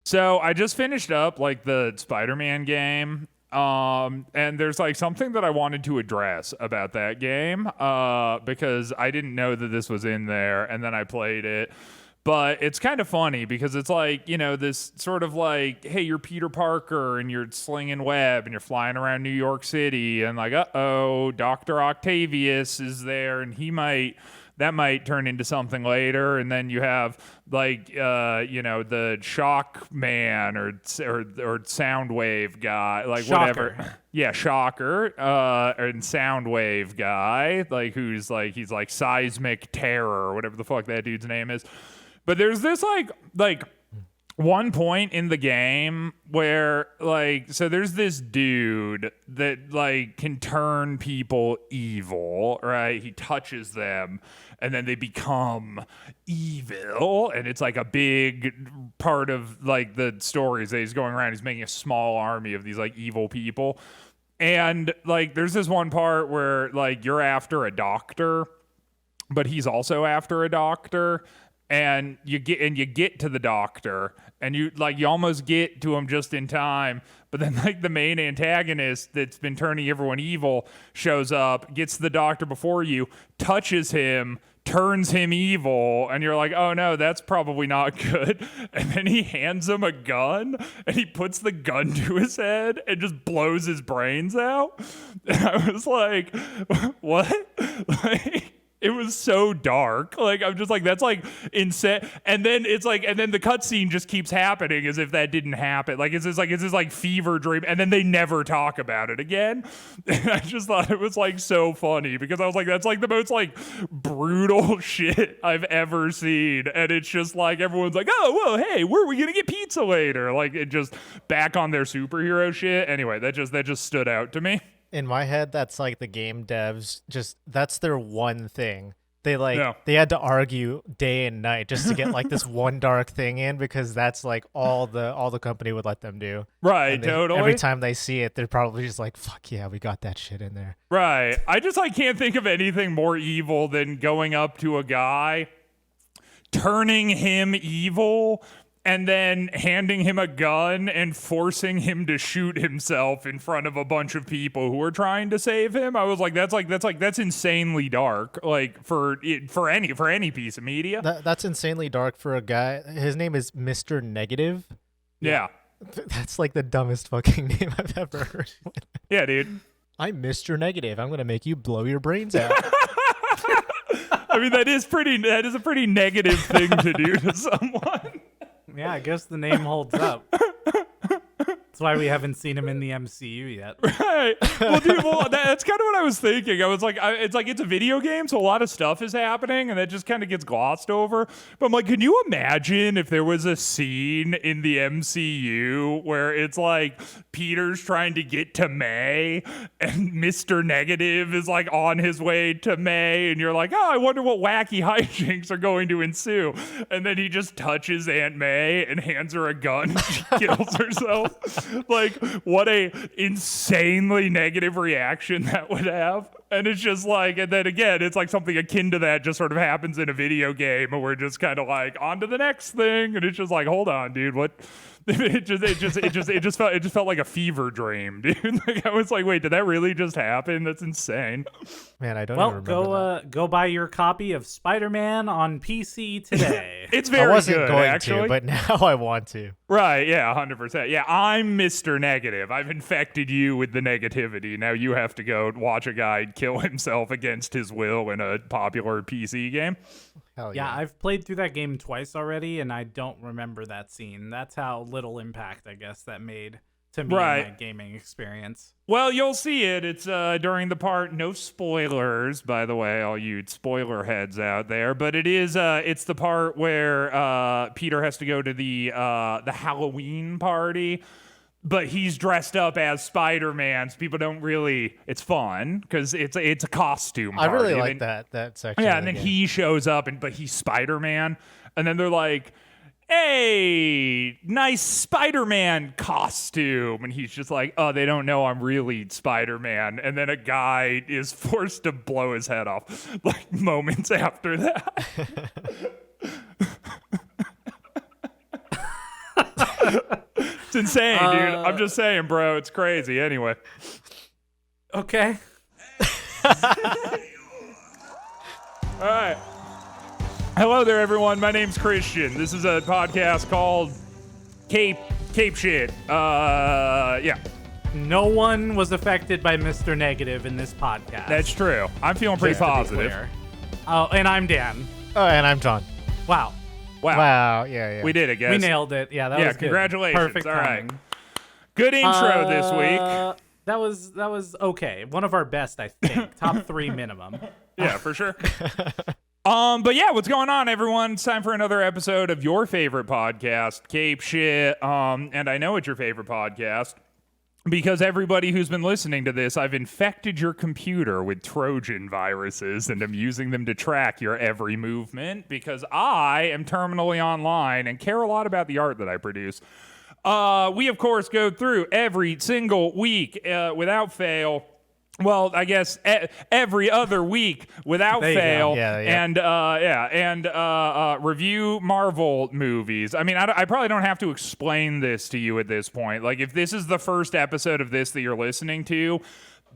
So I just finished up like the Spider-Man game. And there's like something that I wanted to address about that game, because I didn't know that this was in there, and then I played it. But it's kind of funny because it's like, this sort of like, hey, you're Peter Parker and you're slinging web and you're flying around New York City, and like, uh-oh, Dr. Octavius is there, and that might turn into something later. And then you have like, the Shock Man or Soundwave guy, like Shocker. whatever. Yeah, Shocker, and Soundwave guy, like he's like Seismic Terror or whatever the fuck that dude's name is. But there's this like one point in the game where so there's this dude that like can turn people evil, right? He touches them and then they become evil, and it's like a big part of like the stories that he's going around. He's making a small army of these like evil people. And like there's this one part where like you're after a doctor, but he's also after a doctor. And you get to the doctor, and you almost get to him just in time, but then like the main antagonist that's been turning everyone evil shows up, gets the doctor before you, touches him, turns him evil, and you're like, oh no, that's probably not good. And then he hands him a gun, and he puts the gun to his head and just blows his brains out. And I was like, what? It was so dark. Like, I'm just like, that's like insane. And then it's like, and then the cutscene just keeps happening as if that didn't happen. Like, it's this fever dream. And then they never talk about it again. And I just thought it was like so funny because I was like, that's like the most like brutal shit I've ever seen. And it's just like, everyone's like, oh, well, hey, where are we going to get pizza later? Like, it just back on their superhero shit. Anyway, that just stood out to me. In my head, that's like the game devs, that's their one thing. They had to argue day and night just to get like this one dark thing in, because that's like all the company would let them do. Right, totally. Every time they see it, they're probably just like, fuck yeah, we got that shit in there. Right. I just can't think of anything more evil than going up to a guy, turning him evil, and then handing him a gun and forcing him to shoot himself in front of a bunch of people who are trying to save him. I was like, that's insanely dark. Like for any piece of media. That's insanely dark for a guy. His name is Mr. Negative. Yeah. That's like the dumbest fucking name I've ever heard. Yeah, dude. I'm Mr. Negative. I'm gonna make you blow your brains out. I mean, that is a pretty negative thing to do to someone. Yeah, I guess the name holds up. That's why we haven't seen him in the MCU yet. Right. Well, dude, that's kind of what I was thinking. I was like, it's a video game, so a lot of stuff is happening, and that just kind of gets glossed over. But I'm like, can you imagine if there was a scene in the MCU where it's like Peter's trying to get to May, and Mr. Negative is like on his way to May, and you're like, oh, I wonder what wacky hijinks are going to ensue. And then he just touches Aunt May and hands her a gun, and she kills herself. Like, what a insanely negative reaction that would have. And it's just like, and then again, it's like something akin to that just sort of happens in a video game, and we're just kind of like, on to the next thing. And it's just like, hold on, dude, what? It just felt like a fever dream, dude. Like, I was like, wait, did that really just happen? That's insane. Man, I don't even remember go buy your copy of Spider-Man on PC today. It's very I wasn't good, going actually. to, but now I want to. Right, yeah, 100%. Yeah, I'm Mr. Negative. I've infected you with the negativity. Now you have to go watch a guy kill himself against his will in a popular PC game. Hell Yeah, I've played through that game twice already, and I don't remember that scene. That's how little impact, I guess, that made to me in my gaming experience. Well, you'll see it. It's during the part, no spoilers, by the way, all you spoiler heads out there, but it's the part where Peter has to go to the Halloween party, but he's dressed up as Spider-Man, so people don't really. It's fun because it's a costume party. I really like that section. Yeah, and then he shows up, but he's Spider-Man, and then they're like, hey, nice Spider-Man costume. And he's just like, oh, they don't know I'm really Spider-Man. And then a guy is forced to blow his head off like moments after that. It's insane, dude. I'm just saying, bro. It's crazy. Anyway. Okay. All right. Hello there, everyone. My name's Christian. This is a podcast called Cape Shit. Yeah. No one was affected by Mr. Negative in this podcast. That's true. I'm feeling pretty positive. Oh, and I'm Dan. Oh, and I'm John. Wow. Wow. Yeah. We did it, guys. We nailed it. Yeah, that was good. Congratulations. Perfect All timing. right. Good intro this week. That was okay. One of our best, I think. Top 3 minimum. Yeah, for sure. But yeah, what's going on, everyone? It's time for another episode of your favorite podcast, Cape Shit. And I know it's your favorite podcast because everybody who's been listening to this, I've infected your computer with Trojan viruses and I'm using them to track your every movement because I am terminally online and care a lot about the art that I produce. We, of course, go through every single week without fail. Well, I guess every other week without fail, and review Marvel movies. I mean, I probably don't have to explain this to you at this point. Like, if this is the first episode of this that you're listening to,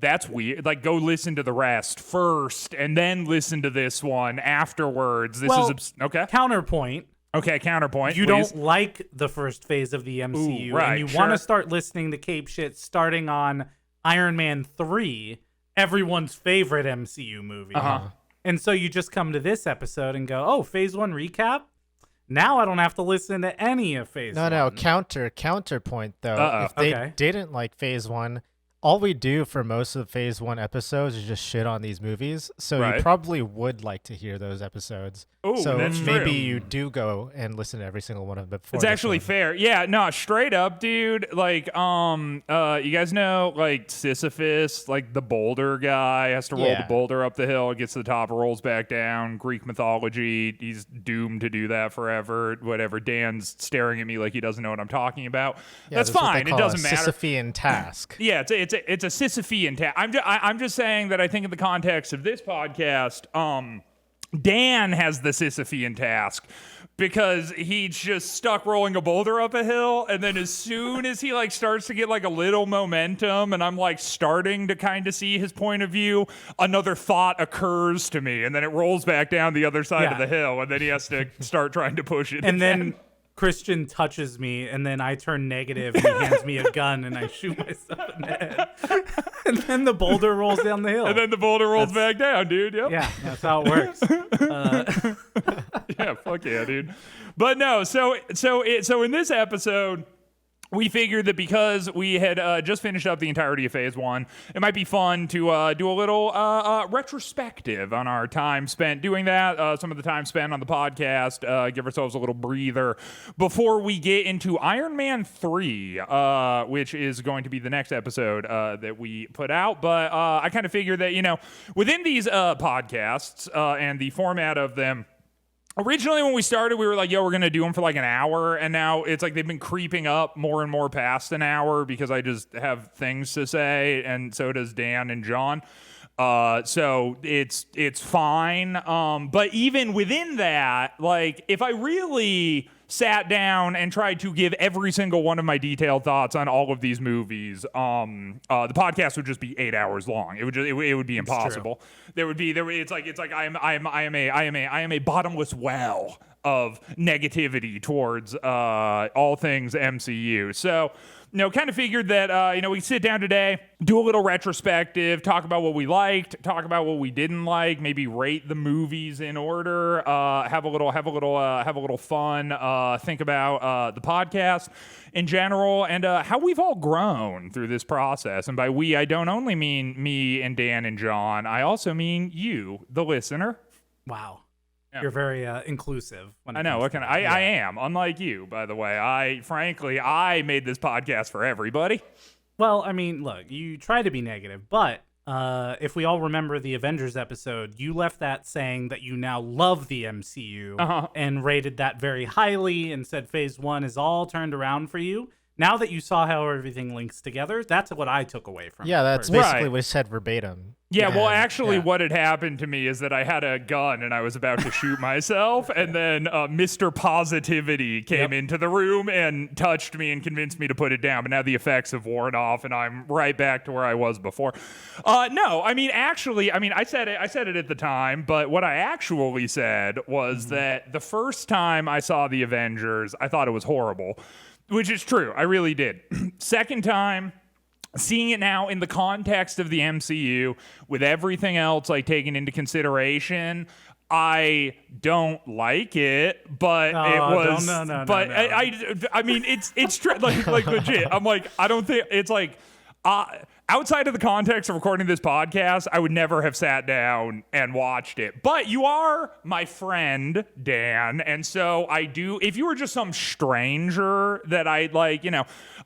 that's weird. Like, go listen to the rest first, and then listen to this one afterwards. This is okay. Counterpoint. Okay, counterpoint. You please. don't like the first phase of the MCU, Ooh, right, and you want to start listening to Cape Shit starting on Iron Man 3, everyone's favorite MCU movie. And so you just come to this episode and go, oh, phase 1 recap? Now I don't have to listen to any of phase 1. No, counterpoint, though. If they didn't like phase 1, all we do for most of phase 1 episodes is just shit on these movies. So you probably would like to hear those episodes. Ooh, so that's maybe true. You do go and listen to every single one of them before. It's actually fair. Yeah, no, straight up, dude. Like, you guys know, like, Sisyphus, like the boulder guy has to roll the boulder up the hill, gets to the top, rolls back down. Greek mythology, he's doomed to do that forever. Whatever. Dan's staring at me like he doesn't know what I'm talking about. Yeah, that's fine. It doesn't matter. Sisyphean task. Yeah, it's a Sisyphean task. I'm just saying that I think in the context of this podcast, Dan has the Sisyphean task because he's just stuck rolling a boulder up a hill, and then as soon as he like starts to get like a little momentum and I'm like starting to kind of see his point of view, another thought occurs to me, and then it rolls back down the other side of the hill, and then he has to start trying to push it. And then Christian touches me, and then I turn negative, and he hands me a gun, and I shoot myself in the head. And then the boulder rolls down the hill. And then the boulder rolls back down, dude. Yep. Yeah, that's how it works. Yeah, fuck yeah, dude. But no, so in this episode, we figured that because we had just finished up the entirety of phase 1, it might be fun to do a little retrospective on our time spent doing that, some of the time spent on the podcast, give ourselves a little breather before we get into Iron Man 3, which is going to be the next episode that we put out. But I kind of figured that, within these podcasts and the format of them, originally, when we started, we were like, yo, we're going to do them for like an hour. And now it's like they've been creeping up more and more past an hour because I just have things to say. And so does Dan and John. So it's fine. But even within that, like if I really sat down and tried to give every single one of my detailed thoughts on all of these movies, the podcast would just be 8 hours long. It would be impossible. It's like I am a bottomless well of negativity towards all things MCU. So, kind of figured that, we sit down today, do a little retrospective, talk about what we liked, talk about what we didn't like, maybe rate the movies in order, have a little fun, think about the podcast in general, and how we've all grown through this process. And by we, I don't only mean me and Dan and John, I also mean you, the listener. Wow. Yeah. You're very inclusive. I know. I am. Unlike you, by the way. I made this podcast for everybody. Well, I mean, look, you try to be negative, but if we all remember the Avengers episode, you left that saying that you now love the MCU and rated that very highly and said phase 1 is all turned around for you. now that you saw how everything links together, that's what I took away from it. Yeah, that's personally. basically what it said verbatim. Yeah, well, actually, yeah. what had happened to me is that I had a gun and I was about to shoot myself, and then Mr. Positivity came into the room and touched me and convinced me to put it down. But now the effects have worn off, and I'm right back to where I was before. No, I mean, actually, I said it at the time, but what I actually said was that the first time I saw the Avengers, I thought it was horrible, which is true. I really did. Second time, seeing it now in the context of the MCU, with everything else like taken into consideration, I don't like it, but it was. No. I mean, it's true. Like legit. I'm like, I don't think it's like. Outside of the context of recording this podcast, I would never have sat down and watched it. But you are my friend, Dan, and so I do. If you were just some stranger that I like,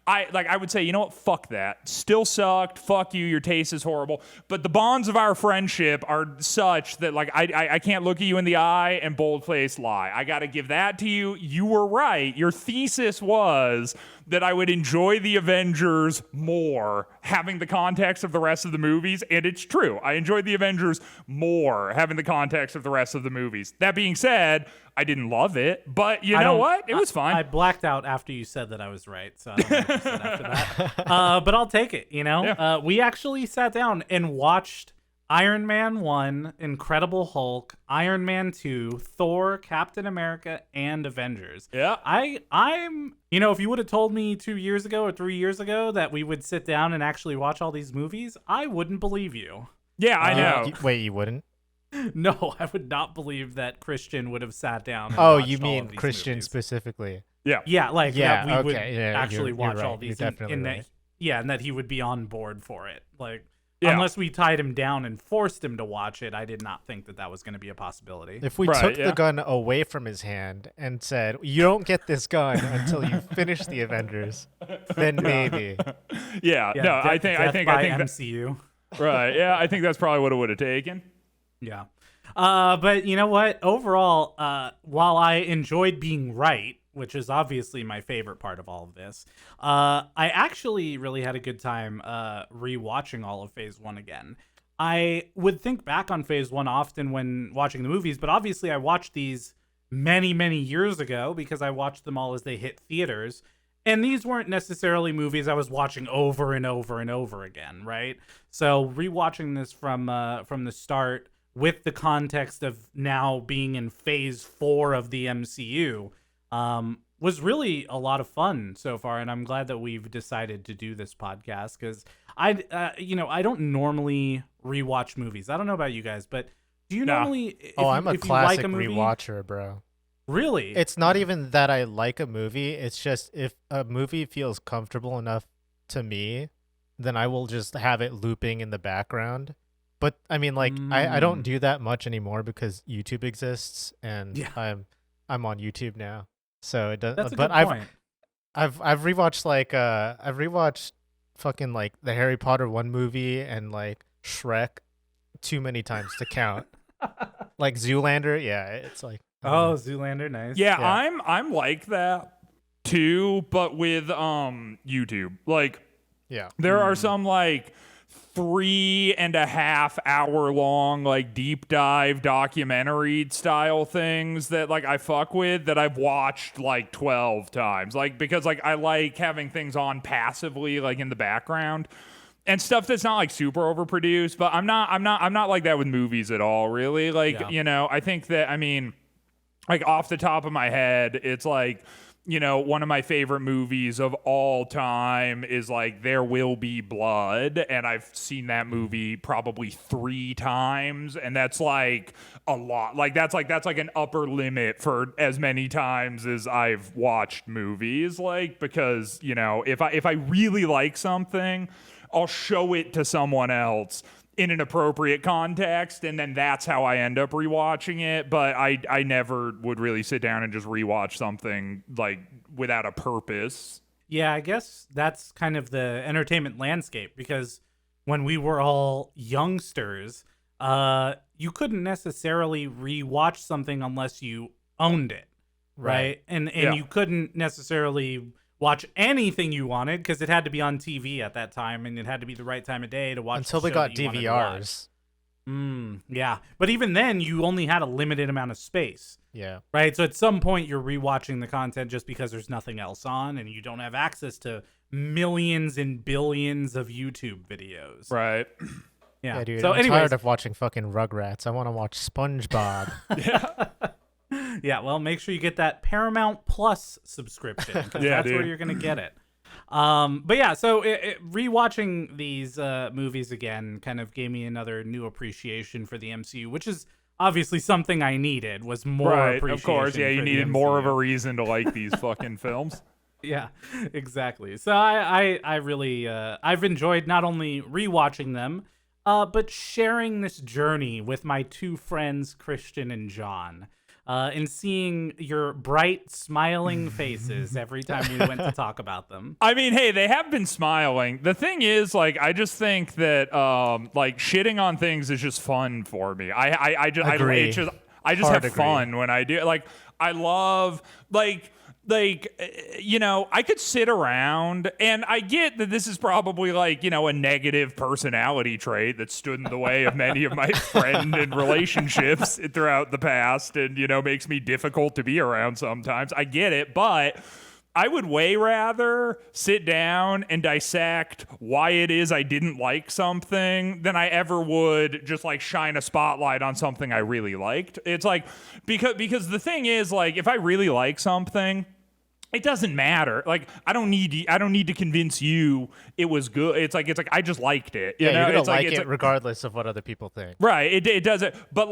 I would say, you know what, fuck that. Still sucked. Fuck you. Your taste is horrible. But the bonds of our friendship are such that like I can't look at you in the eye and bold-faced lie. I got to give that to you. You were right. Your thesis was that I would enjoy the Avengers more having the context of the rest of the movies, and it's true. I enjoyed the Avengers more having the context of the rest of the movies. That being said, I didn't love it, but you know what? It was fine. I blacked out after you said that I was right, so I don't know what you said after that. But I'll take it, Yeah. We actually sat down and watched Iron Man 1, Incredible Hulk, Iron Man 2, Thor, Captain America, and Avengers. Yeah. I'm if you would have told me 2 years ago or 3 years ago that we would sit down and actually watch all these movies, I wouldn't believe you. Yeah, I know. Wait, you wouldn't? No, I would not believe that Christian would have sat down and Oh, watched you all mean of these Christian movies. specifically? Yeah. Yeah, like Yeah, that we would okay, yeah, actually you're watch right. all these You're definitely and right. and that he would be on board for it. Like Yeah. unless we tied him down and forced him to watch it, I did not think that was going to be a possibility. If we Right, took yeah. the gun away from his hand and said, "You don't get this gun until you finish the Avengers," then maybe. Yeah. Yeah, No, I death think by that, MCU. right. Yeah, I think that's probably what it would have taken. Yeah. But you know what? Overall, while I enjoyed being right, which is obviously my favorite part of all of this, I actually really had a good time rewatching all of Phase 1 again. I would think back on Phase 1 often when watching the movies, but obviously I watched these many, many years ago because I watched them all as they hit theaters. And these weren't necessarily movies I was watching over and over and over again, right? So rewatching this from the start with the context of now being in Phase 4 of the MCU was really a lot of fun so far, and I'm glad that we've decided to do this podcast because I don't normally rewatch movies. I don't know about you guys, but do you normally? I'm a if classic you like a movie, rewatcher, bro. Really? It's not even that I like a movie. It's just if a movie feels comfortable enough to me, then I will just have it looping in the background. But I mean, like, I don't do that much anymore because YouTube exists, and I'm on YouTube now, so it does. That's a but good point. I've rewatched I've rewatched fucking like the Harry Potter 1 movie and like Shrek too many times to count. Like Zoolander, yeah, it's like Zoolander, nice. Yeah, I'm like that too, but with YouTube. Like, yeah, there are some like 3.5 hour long like deep dive documentary style things that like I fuck with that I've watched like 12 times, like because like I like having things on passively like in the background and stuff that's not like super overproduced. But I'm not like that with movies at all, really. Like, I think that, I mean, like off the top of my head, it's like, one of my favorite movies of all time is like There Will Be Blood, and I've seen that movie probably 3 times, and that's like a lot. Like that's like an upper limit for as many times as I've watched movies, like, because if I really like something, I'll show it to someone else in an appropriate context, and then that's how I end up rewatching it. But I never would really sit down and just rewatch something like without a purpose. Yeah, I guess that's kind of the entertainment landscape, because when we were all youngsters, you couldn't necessarily rewatch something unless you owned it, right? And you couldn't necessarily watch anything you wanted because it had to be on TV at that time, and it had to be the right time of day to watch. Until the we show got that you wanted to watch. DVRs. Yeah, but even then, you only had a limited amount of space. Yeah. Right. So at some point, you're rewatching the content just because there's nothing else on, and you don't have access to millions and billions of YouTube videos. Right. Yeah. Dude. So, I'm anyways, tired of watching fucking Rugrats. I want to watch SpongeBob. yeah. Well, make sure you get that Paramount Plus subscription because that's where you're gonna get it. But yeah, so rewatching these movies again kind of gave me another new appreciation for the MCU, which is obviously something I needed. Was more appreciation. Of course, yeah. You needed more of a reason to like these fucking films. Yeah, exactly. So I really I've enjoyed not only rewatching them, but sharing this journey with my two friends, Christian and John. And seeing your bright, smiling faces every time we went to talk about them. I mean, hey, they have been smiling. The thing is, like, I just think that, like, shitting on things is just fun for me. I just have fun when I do. Like, I love, like, you know, I could sit around, and I get that this is probably like, you know, a negative personality trait that stood in the way of many of my friend and relationships throughout the past and, you know, makes me difficult to be around sometimes. I get it, but I would way rather sit down and dissect why it is I didn't like something than I ever would just like shine a spotlight on something I really liked. It's like, because the thing is, like, if I really like something, it doesn't matter. Like, I don't need to convince you it was good. It's like I just liked it. You know? You're gonna it's like it regardless of what other people think. Right. It doesn't. But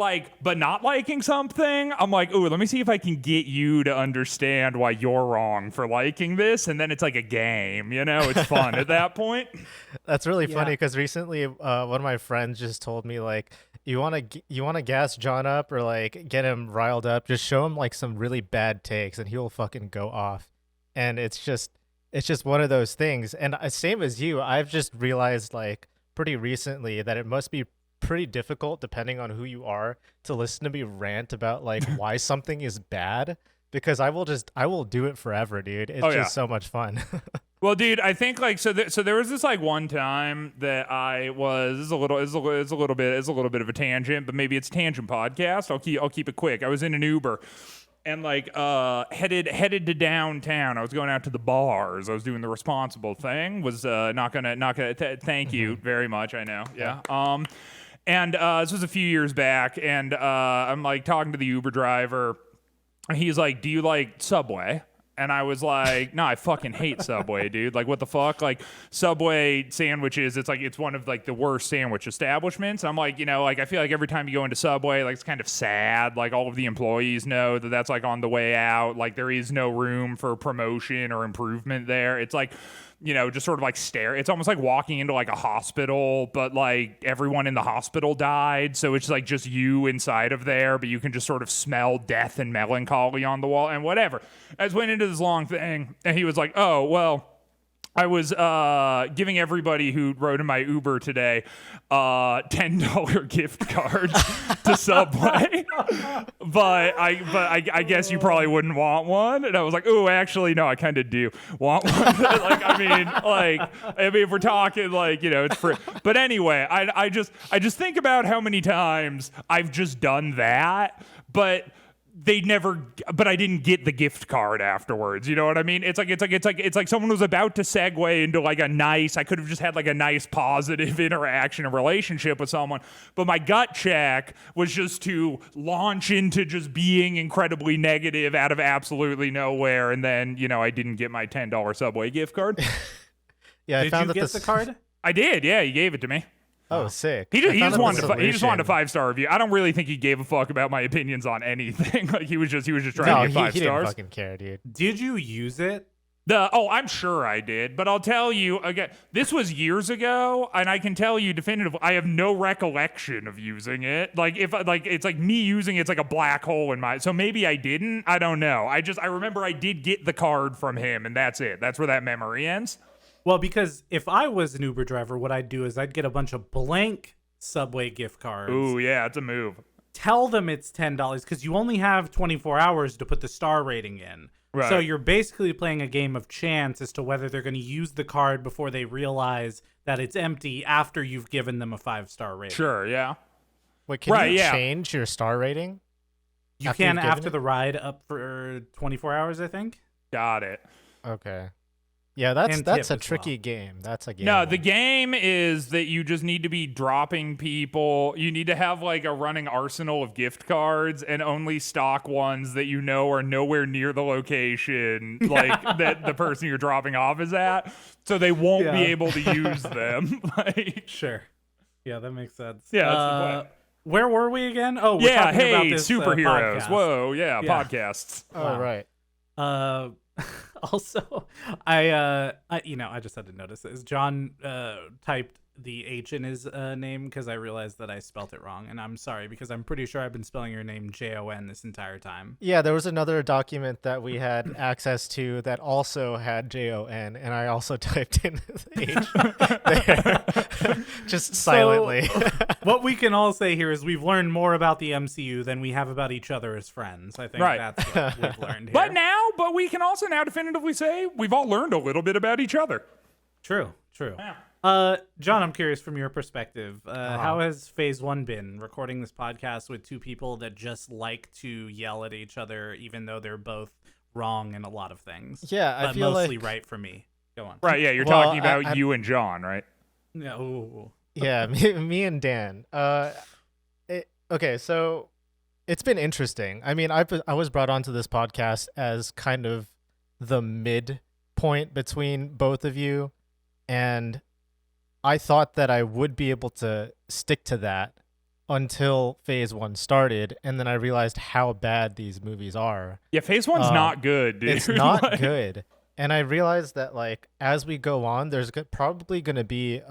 not liking something, I'm like, ooh, let me see if I can get you to understand why you're wrong for liking this, and then it's like a game. You know, it's fun at that point. That's really funny because recently, one of my friends just told me, like, you want to gas John up or like get him riled up, just show him like some really bad takes and he will fucking go off. And it's just one of those things. And same as you, I've just realized like pretty recently that it must be pretty difficult, depending on who you are, to listen to me rant about like why something is bad, because I will do it forever, dude. It's just so much fun. Well, dude, I think like so there was this like one time that I was it's a little bit of a tangent, but maybe it's a tangent podcast. I'll keep it quick. I was in an Uber and like headed to downtown. I was going out to the bars. I was doing the responsible thing. Was not gonna thank you very much. I know. Yeah. And this was a few years back, and I'm like talking to the Uber driver. He's like, "Do you like Subway?" And I was like, no, I fucking hate Subway, dude. Like, what the fuck? Like, Subway sandwiches, it's one of, like, the worst sandwich establishments. I'm like, you know, like, I feel like every time you go into Subway, like, it's kind of sad. Like, all of the employees know that that's, like, on the way out. Like, there is no room for promotion or improvement there. It's, like, you know, just sort of like it's almost like walking into like a hospital, but like everyone in the hospital died. So it's like just you inside of there, but you can just sort of smell death and melancholy on the wall and whatever. I just went into this long thing and he was like, oh, well, I was giving everybody who rode in my Uber today $10 gift cards to Subway, but I guess you probably wouldn't want one. And I was like, oh, actually, no, I kind of do want one. I mean, if we're talking like, you know, it's free. But anyway, I just think about how many times I've just done that, but I didn't get the gift card afterwards. You know what I mean? It's like someone was about to segue into like I could have just had like a nice positive interaction and relationship with someone, but my gut check was just to launch into just being incredibly negative out of absolutely nowhere. And then, you know, I didn't get my $10 Subway gift card. Yeah. Did you get the card? I did. Yeah. He gave it to me. Oh, sick. He just wanted a 5-star review. I don't really think he gave a fuck about my opinions on anything. Like he was just trying to get 5 stars. He didn't fucking care, dude. Did you use it? I'm sure I did, but I'll tell you again, this was years ago, and I can tell you definitively, I have no recollection of using it. Like it's like me using it's like a black hole in my. So maybe I didn't. I don't know. I remember I did get the card from him, and that's it. That's where that memory ends. Well, because if I was an Uber driver, what I'd do is I'd get a bunch of blank Subway gift cards. Ooh, yeah, it's a move. Tell them it's $10 because you only have 24 hours to put the star rating in. Right. So you're basically playing a game of chance as to whether they're going to use the card before they realize that it's empty after you've given them a 5-star rating. Sure, yeah. Wait, can you change your star rating? You can after the ride up for 24 hours, I think. Got it. Okay. Yeah, that's a tricky game. That's a game. No, the game is that you just need to be dropping people. You need to have like a running arsenal of gift cards and only stock ones that you know are nowhere near the location like that the person you're dropping off is at, so they won't be able to use them. Like, sure. Yeah, that makes sense. Yeah, that's the plan. Where were we again? Oh, we're talking about this superheroes. podcast. Whoa, yeah, podcasts. Oh, right. Also, I just had to notice this. John typed the H in his name because I realized that I spelt it wrong, and I'm sorry because I'm pretty sure I've been spelling your name Jon this entire time. Yeah, there was another document that we had access to that also had Jon, and I also typed in H there, just silently. So, what we can all say here is we've learned more about the MCU than we have about each other as friends. I think that's what we've learned here. But we can also now definitively say we've all learned a little bit about each other. True. Yeah. John, I'm curious from your perspective, how has phase 1 been, recording this podcast with two people that just like to yell at each other, even though they're both wrong in a lot of things? Yeah, I but feel mostly like... right for me. Go on. Right, yeah, you're talking about you and John, right? Yeah. Ooh. Yeah, me and Dan. Okay, so it's been interesting. I mean, I was brought onto this podcast as kind of the midpoint between both of you, and I thought that I would be able to stick to that until phase 1 started, and then I realized how bad these movies are. Yeah, phase 1's not good, dude. It's not good. And I realized that, like, as we go on, there's probably going to be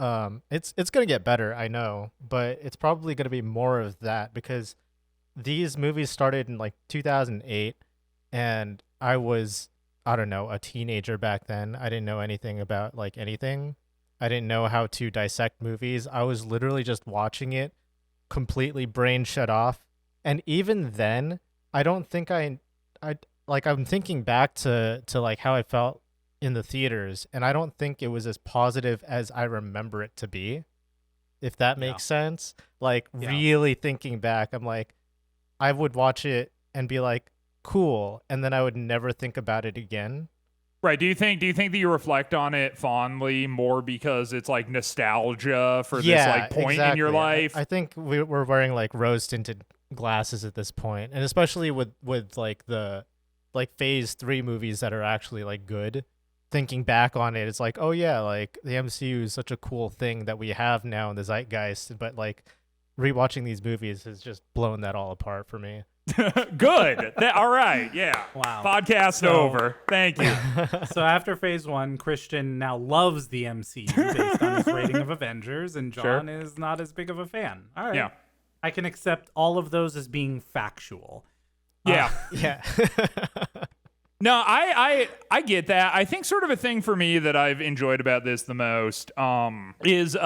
it's going to get better, I know, but it's probably going to be more of that because these movies started in like 2008, and I was, I don't know, a teenager back then. I didn't know anything about like anything. I didn't know how to dissect movies. I was literally just watching it, completely brain shut off. And even then, I don't think I'm thinking back to like how I felt in the theaters, and I don't think it was as positive as I remember it to be, if that makes sense. Like, really thinking back, I'm like, I would watch it and be like, cool, and then I would never think about it again. Right. Do you think that you reflect on it fondly more because it's like nostalgia for this like point in your life? I think we're wearing like rose tinted glasses at this point, and especially with like the like phase 3 movies that are actually like good. Thinking back on it, it's like, oh yeah, like the MCU is such a cool thing that we have now in the zeitgeist, but like rewatching these movies has just blown that all apart for me. Good. All right. Yeah. Wow. Podcast over. Thank you. So after phase 1, Christian now loves the MCU based on his rating of Avengers, and John is not as big of a fan. All right. Yeah. I can accept all of those as being factual. Yeah. Yeah. No, I get that. I think sort of a thing for me that I've enjoyed about this the most is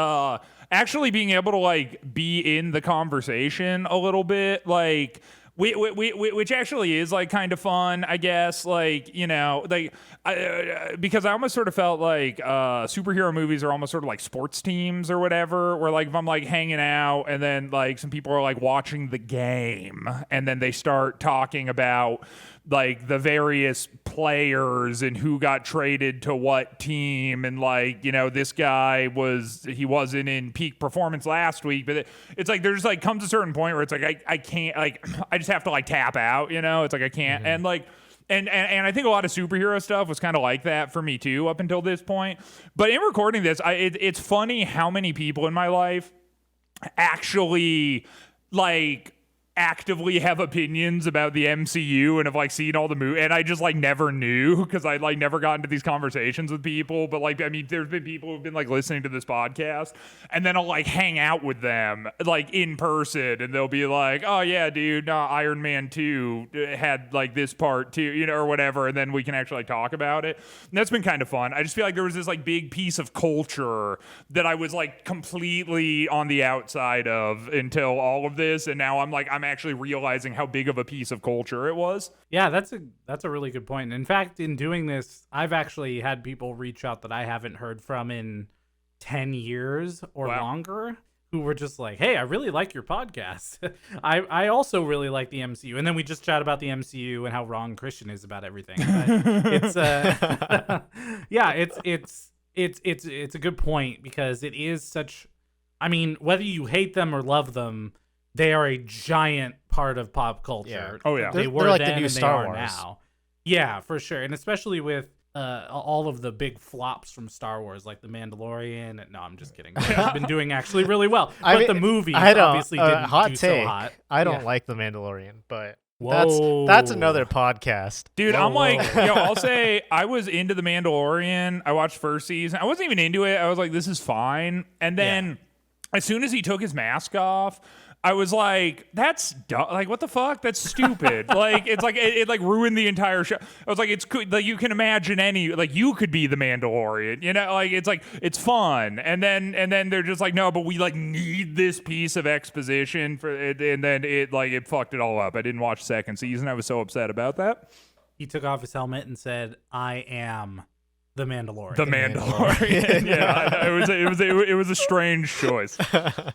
actually being able to like be in the conversation a little bit, like which actually is like kind of fun, I guess. Like, you know, like because I almost sort of felt like superhero movies are almost sort of like sports teams or whatever, where like if I'm like hanging out and then like some people are like watching the game and then they start talking about like the various players and who got traded to what team, and like, you know, this guy wasn't in peak performance last week, but it's like there's like comes a certain point where it's like I can't, like I just have to like tap out, you know. It's like I can't. And like and I think a lot of superhero stuff was kind of like that for me too up until this point. But in recording this, it's funny how many people in my life actually like actively have opinions about the MCU and have like seen all the movies, and I just like never knew because I like never got into these conversations with people. But like, I mean, there's been people who've been like listening to this podcast, and then I'll like hang out with them like in person, and they'll be like, "Oh yeah, dude, no, Iron Man 2 had like this part too, you know, or whatever," and then we can actually like, talk about it. And that's been kind of fun. I just feel like there was this like big piece of culture that I was like completely on the outside of until all of this, and now I'm actually realizing how big of a piece of culture it was. Yeah, that's a really good point. In fact, in doing this, I've actually had people reach out that I haven't heard from in 10 years or longer, who were just like, hey, I really like your podcast. I also really like the MCU. And then we just chat about the MCU and how wrong Christian is about everything. But it's a good point, because it is such, I mean, whether you hate them or love them, they are a giant part of pop culture. Yeah. Oh, yeah. They were they're like then the new and Star they are Wars. now. Yeah, for sure. And especially with all of the big flops from Star Wars, like The Mandalorian. No, I'm just kidding. They've been doing actually really well. But the movies obviously didn't hot do take. so hot. I don't like The Mandalorian, but Whoa. that's another podcast. Dude, I'm like, I'll say I was into The Mandalorian. I watched first season. I wasn't even into it. I was like, this is fine. And then as soon as he took his mask off, I was like, that's dumb. Like, what the fuck? That's stupid. Like, it's like, it like ruined the entire show. I was like, it's cool. Like, you can imagine you could be the Mandalorian, like, it's fun. And then they're just like, no, but we like need this piece of exposition for it. And then it fucked it all up. I didn't watch second season. I was so upset about that. He took off his helmet and said, I am the Mandalorian. The Mandalorian. Yeah, it was a strange choice.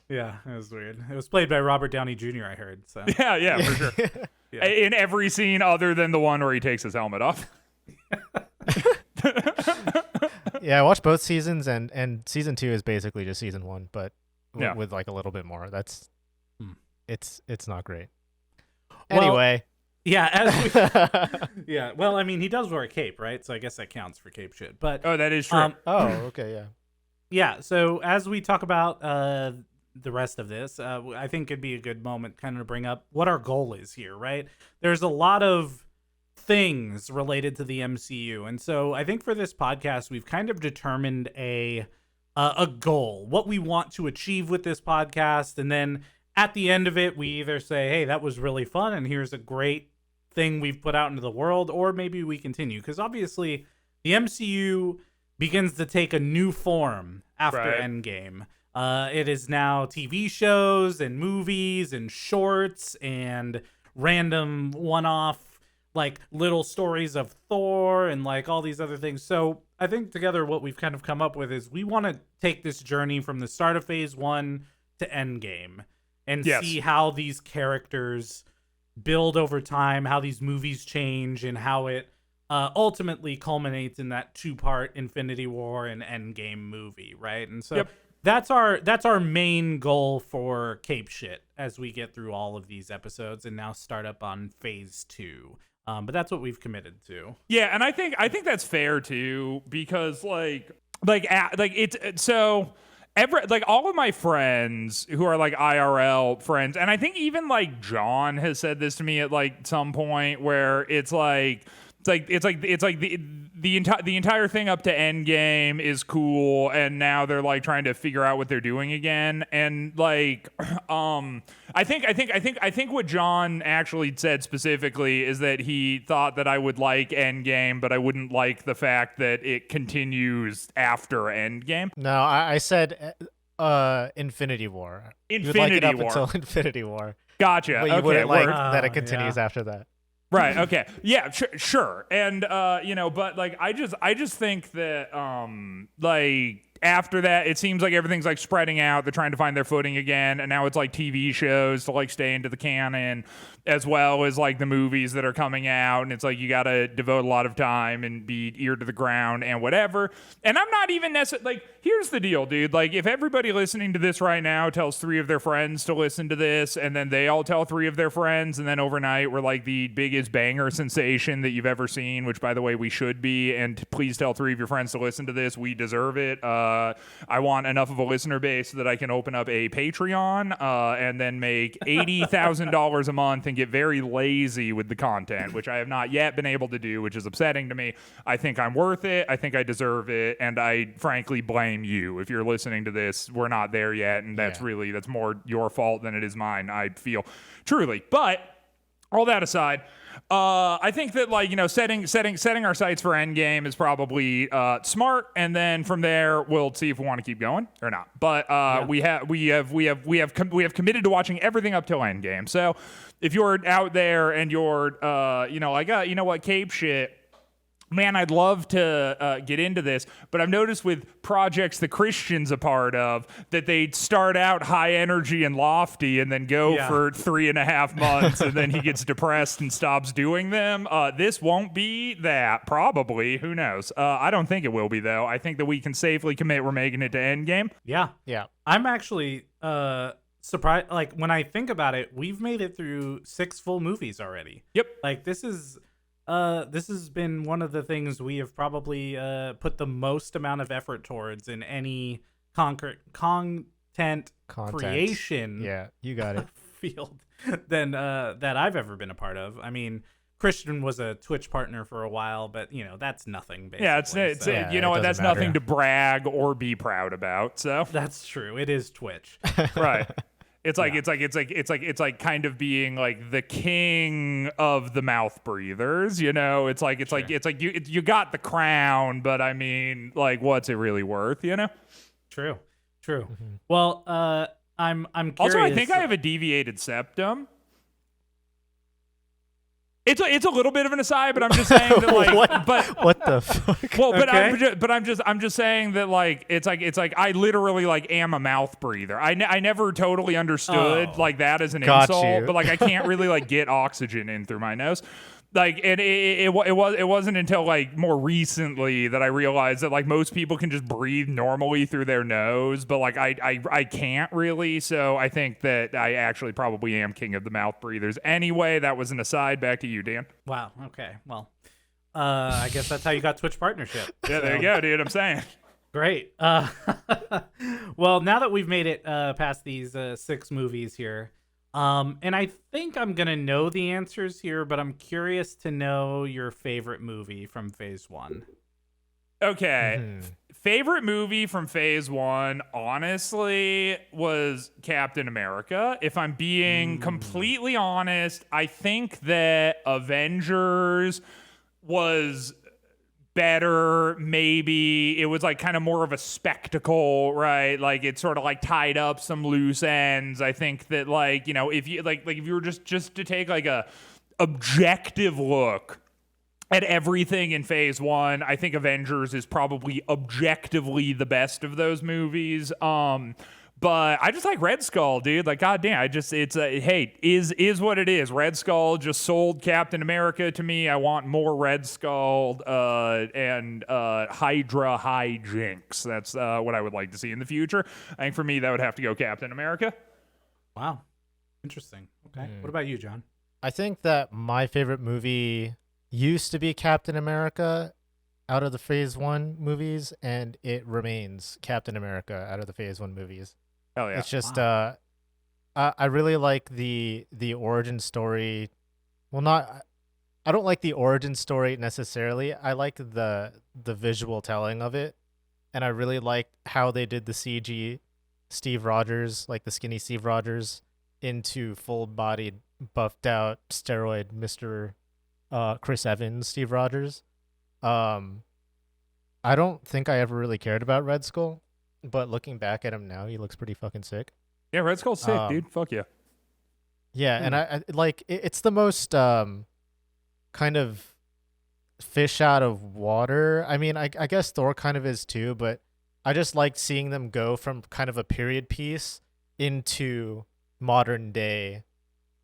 Yeah, it was weird. It was played by Robert Downey Jr., I heard. So Yeah, for sure. Yeah. In every scene other than the one where he takes his helmet off. Yeah, I watched both seasons, and season 2 is basically just season 1, but with like a little bit more. That's it's not great. Well, Anyway. Yeah, yeah. Well, I mean, he does wear a cape, right? So I guess that counts for cape shit. But Oh, that is true. Okay, yeah. yeah. So as we talk about the rest of this, I think it'd be a good moment kind of to bring up what our goal is here, right? There's a lot of things related to the MCU, and so I think for this podcast, we've kind of determined a goal, what we want to achieve with this podcast, and then at the end of it, we either say, hey, that was really fun, and here's a great thing we've put out into the world, or maybe we continue, because obviously the MCU begins to take a new form after Endgame. It is now TV shows and movies and shorts and random one-off like little stories of Thor and like all these other things. So I think together what we've kind of come up with is we want to take this journey from the start of phase 1 to Endgame and see how these characters build over time, how these movies change, and how it ultimately culminates in that 2-part Infinity War and Endgame movie, right? And so that's our main goal for Cape Shit as we get through all of these episodes and now start up on phase 2. But that's what we've committed to. Yeah, and I think that's fair too, because it's so. All of my friends who are like IRL friends, and I think even like John has said this to me at like some point, where it's like the entire thing up to Endgame is cool, and now they're like trying to figure out what they're doing again, and like I think what John actually said specifically is that he thought that I would like Endgame, but I wouldn't like the fact that it continues after Endgame. No, I said Infinity War. Infinity you would like it up War until Infinity War. Gotcha. But you okay, wouldn't like word. that it continues after that. Right. Okay. Yeah. Sure. And but like I just think that like after that, it seems like everything's like spreading out. They're trying to find their footing again, and now it's like TV shows to like stay into the canon, as well as like the movies that are coming out. And it's like you got to devote a lot of time and be ear to the ground and whatever. And I'm not even necessarily like. Here's the deal, dude. Like, if everybody listening to this right now tells 3 of their friends to listen to this, and then they all tell 3 of their friends, and then overnight we're like the biggest banger sensation that you've ever seen, which, by the way, we should be. And please tell 3 of your friends to listen to this. We deserve it. I want enough of a listener base so that I can open up a Patreon and then make $80,000 a month and get very lazy with the content, which I have not yet been able to do, which is upsetting to me. I think I'm worth it. I think I deserve it. And I frankly blame you. If you're listening to this, we're not there yet. And that's more your fault than it is mine, I feel truly. But all that aside, I think that like setting our sights for Endgame is probably smart, and then from there we'll see if we want to keep going or not. But we have committed to watching everything up till Endgame. So if you're out there and you're Cape shit. Man, I'd love to get into this, but I've noticed with projects the Christian's a part of that they start out high energy and lofty and then go for 3.5 months and then he gets depressed and stops doing them. This won't be that, probably. Who knows? I don't think it will be, though. I think that we can safely commit we're making it to Endgame. Yeah. Yeah. I'm actually surprised. Like, when I think about it, we've made it through 6 full movies already. Yep. Like, this has been one of the things we have probably put the most amount of effort towards in any content creation. Yeah, you got it. Field than that I've ever been a part of. I mean, Christian was a Twitch partner for a while, but that's nothing. Basically. Yeah, that's nothing to brag or be proud about. So that's true. It is Twitch, right? It's like kind of being like the king of the mouth breathers, It's like you got the crown, but I mean, like, what's it really worth, True. Mm-hmm. Well, I'm curious. Also, I think I have a deviated septum. It's a little bit of an aside, but I'm just saying that like what the fuck? Well, but Okay. I'm just saying that like it's like I literally like am a mouth breather. I never totally understood like that as an Got insult, you. but like I can't really like get oxygen in through my nose. Like it wasn't until like more recently that I realized that like most people can just breathe normally through their nose, but like I can't really. So I think that I actually probably am king of the mouth breathers. Anyway, that was an aside. Back to you, Dan. Wow. Okay. Well, I guess that's how you got Twitch partnership. Yeah, there you go, dude. I'm saying. Great. Well, now that we've made it past these 6 movies here. And I think I'm going to know the answers here, but I'm curious to know your favorite movie from Phase 1. Okay. Favorite movie from Phase 1, honestly, was Captain America. If I'm being completely honest, I think that Avengers was better. Maybe it was like kind of more of a spectacle, right? Like it sort of like tied up some loose ends. I think that like, if you like if you were just to take like a objective look at everything in Phase 1, I think Avengers is probably objectively the best of those movies. But I just like Red Skull, dude. Like, goddamn, is what it is. Red Skull just sold Captain America to me. I want more Red Skull and Hydra hijinks. That's what I would like to see in the future. I think for me, that would have to go Captain America. Wow. Interesting. Okay. What about you, John? I think that my favorite movie used to be Captain America out of the Phase 1 movies, and it remains Captain America out of the Phase 1 movies. Hell yeah. It's just I really like the origin story. Well, I don't like the origin story necessarily. I like the visual telling of it, and I really like how they did the CG Steve Rogers, like the skinny Steve Rogers, into full-bodied, buffed-out steroid Mr. Chris Evans Steve Rogers. I don't think I ever really cared about Red Skull. But looking back at him now, he looks pretty fucking sick. Yeah, Red Skull's sick, dude. Fuck yeah. Yeah, and I like it's the most kind of fish out of water. I mean, I guess Thor kind of is too, but I just like seeing them go from kind of a period piece into modern day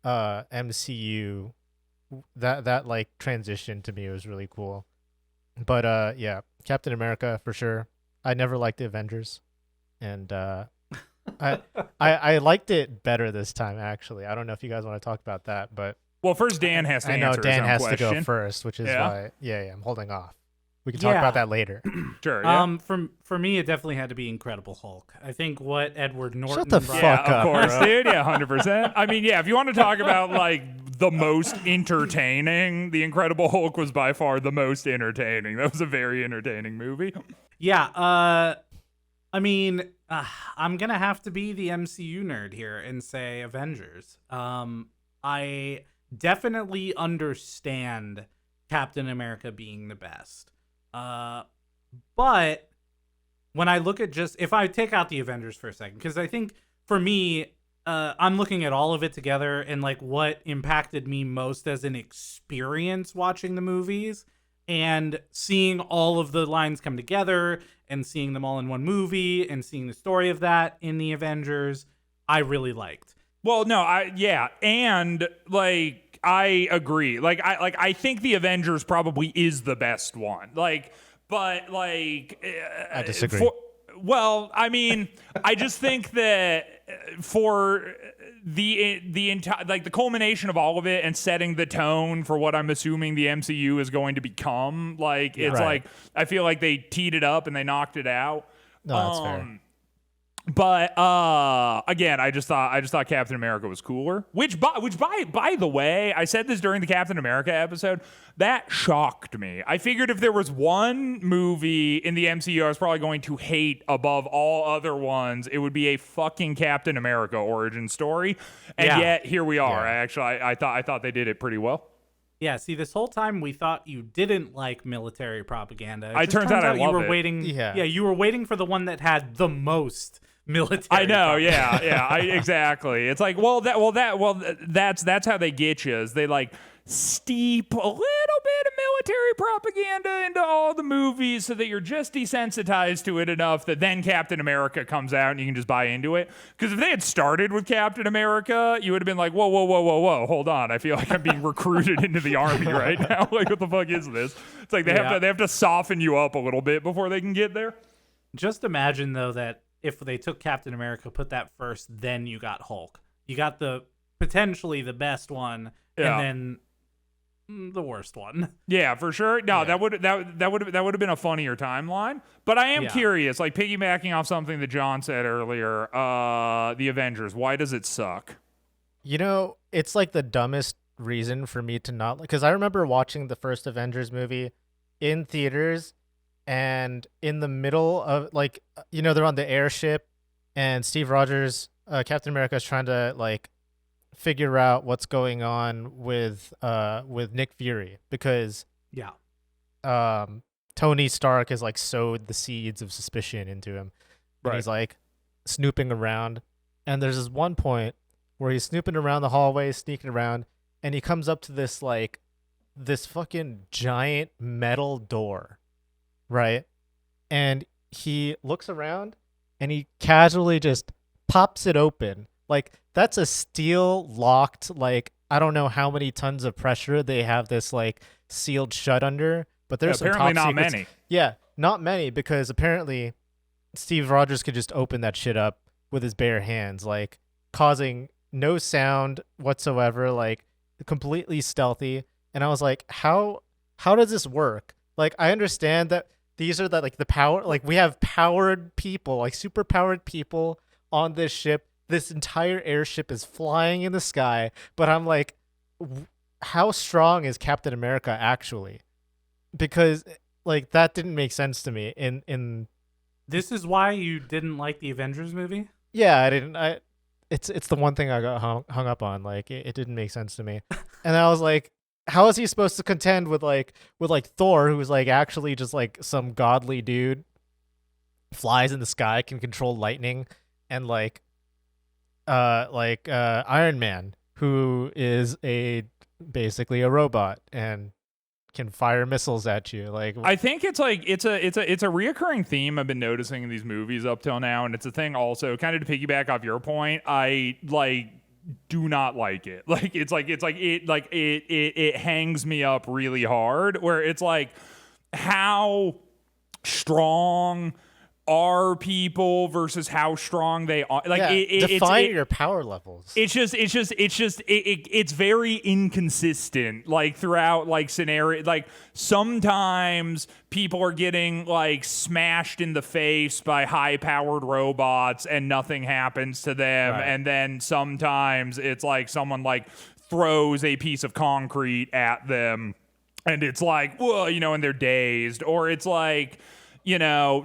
MCU. That like transition to me was really cool. But yeah, Captain America for sure. I never liked the Avengers. And I liked it better this time, actually. I don't know if you guys want to talk about that, but well, first Dan has to answer his own Dan has question. to go first, which is why I'm holding off. We can talk about that later. Sure. Yeah. For me, it definitely had to be Incredible Hulk. I think what Edward Norton. Shut the brought- fuck Yeah, up, of course, bro. dude. Yeah, 100%. I mean, yeah, if you want to talk about like the most entertaining, The Incredible Hulk was by far the most entertaining. That was a very entertaining movie. Yeah. I mean, I'm gonna have to be the MCU nerd here and say Avengers. I definitely understand Captain America being the best. But when I look at if I take out the Avengers for a second, because I think for me, I'm looking at all of it together and like what impacted me most as an experience watching the movies and seeing all of the lines come together and seeing them all in one movie and seeing the story of that in the Avengers, I really liked. Well, no, and like I agree. I think the Avengers probably is the best one. But I disagree. Well, I mean, I just think that for the entire, like, the culmination of all of it and setting the tone for what I'm assuming the MCU is going to become, like, it's Right. like I feel like they teed it up and they knocked it out. No, that's fair. But again, I just thought Captain America was cooler. Which by the way, I said this during the Captain America episode. That shocked me. I figured if there was one movie in the MCU I was probably going to hate above all other ones, it would be a fucking Captain America origin story. And yet here we are. Yeah. I thought they did it pretty well. Yeah, see, this whole time we thought you didn't like military propaganda. It turns out I love you were it. waiting. Yeah. You were waiting for the one that had the most military. I know, propaganda. exactly. It's like, that's how they get you. Is they like steep a little bit of military propaganda into all the movies so that you're just desensitized to it enough that then Captain America comes out and you can just buy into it. Because if they had started with Captain America, you would have been like, whoa, hold on. I feel like I'm being recruited into the army right now. Like, what the fuck is this? It's like they have to soften you up a little bit before they can get there. Just imagine though that if they took Captain America, put that first, then you got Hulk. You got the potentially the best one, and then the worst one. Yeah, for sure. No, that would have been a funnier timeline. But I am curious, like piggybacking off something that John said earlier, the Avengers. Why does it suck? You know, it's like the dumbest reason for me to not, because I remember watching the first Avengers movie in theaters, and in the middle of, like, you know, they're on the airship, and Steve Rogers, Captain America, is trying to like figure out what's going on with Nick Fury, because Tony Stark has like sowed the seeds of suspicion into him. And he's like snooping around, and there's this one point where he's snooping around the hallway, sneaking around, and he comes up to this fucking giant metal door, right? And he looks around and he casually just pops it open. Like, that's a steel locked, like, I don't know how many tons of pressure they have this like sealed shut under, but there's apparently not secrets. many. Yeah, not many, because apparently Steve Rogers could just open that shit up with his bare hands, like causing no sound whatsoever, like completely stealthy. And I was like, how does this work? Like, I understand that these are like the power, like we have powered people, like super powered people on this ship. This entire airship is flying in the sky, but I'm like, how strong is Captain America actually? Because like that didn't make sense to me. In This is why you didn't like the Avengers movie? Yeah, I didn't. It's the one thing I got hung up on. Like, it didn't make sense to me, and I was like, how is he supposed to contend with Thor, who's like actually just like some godly dude, flies in the sky, can control lightning, and Iron Man, who is basically a robot and can fire missiles at you. Like, I think it's a reoccurring theme I've been noticing in these movies up till now, and it's a thing also kind of to piggyback off your point. I do not like it. Like, it hangs me up really hard, where it's like, how strong are people versus how strong they are. Like, define your power levels. It's very inconsistent, like throughout like scenario. Like, sometimes people are getting like smashed in the face by high powered robots and nothing happens to them. Right. And then sometimes it's like someone like throws a piece of concrete at them and it's like, whoa, and they're dazed. Or it's like,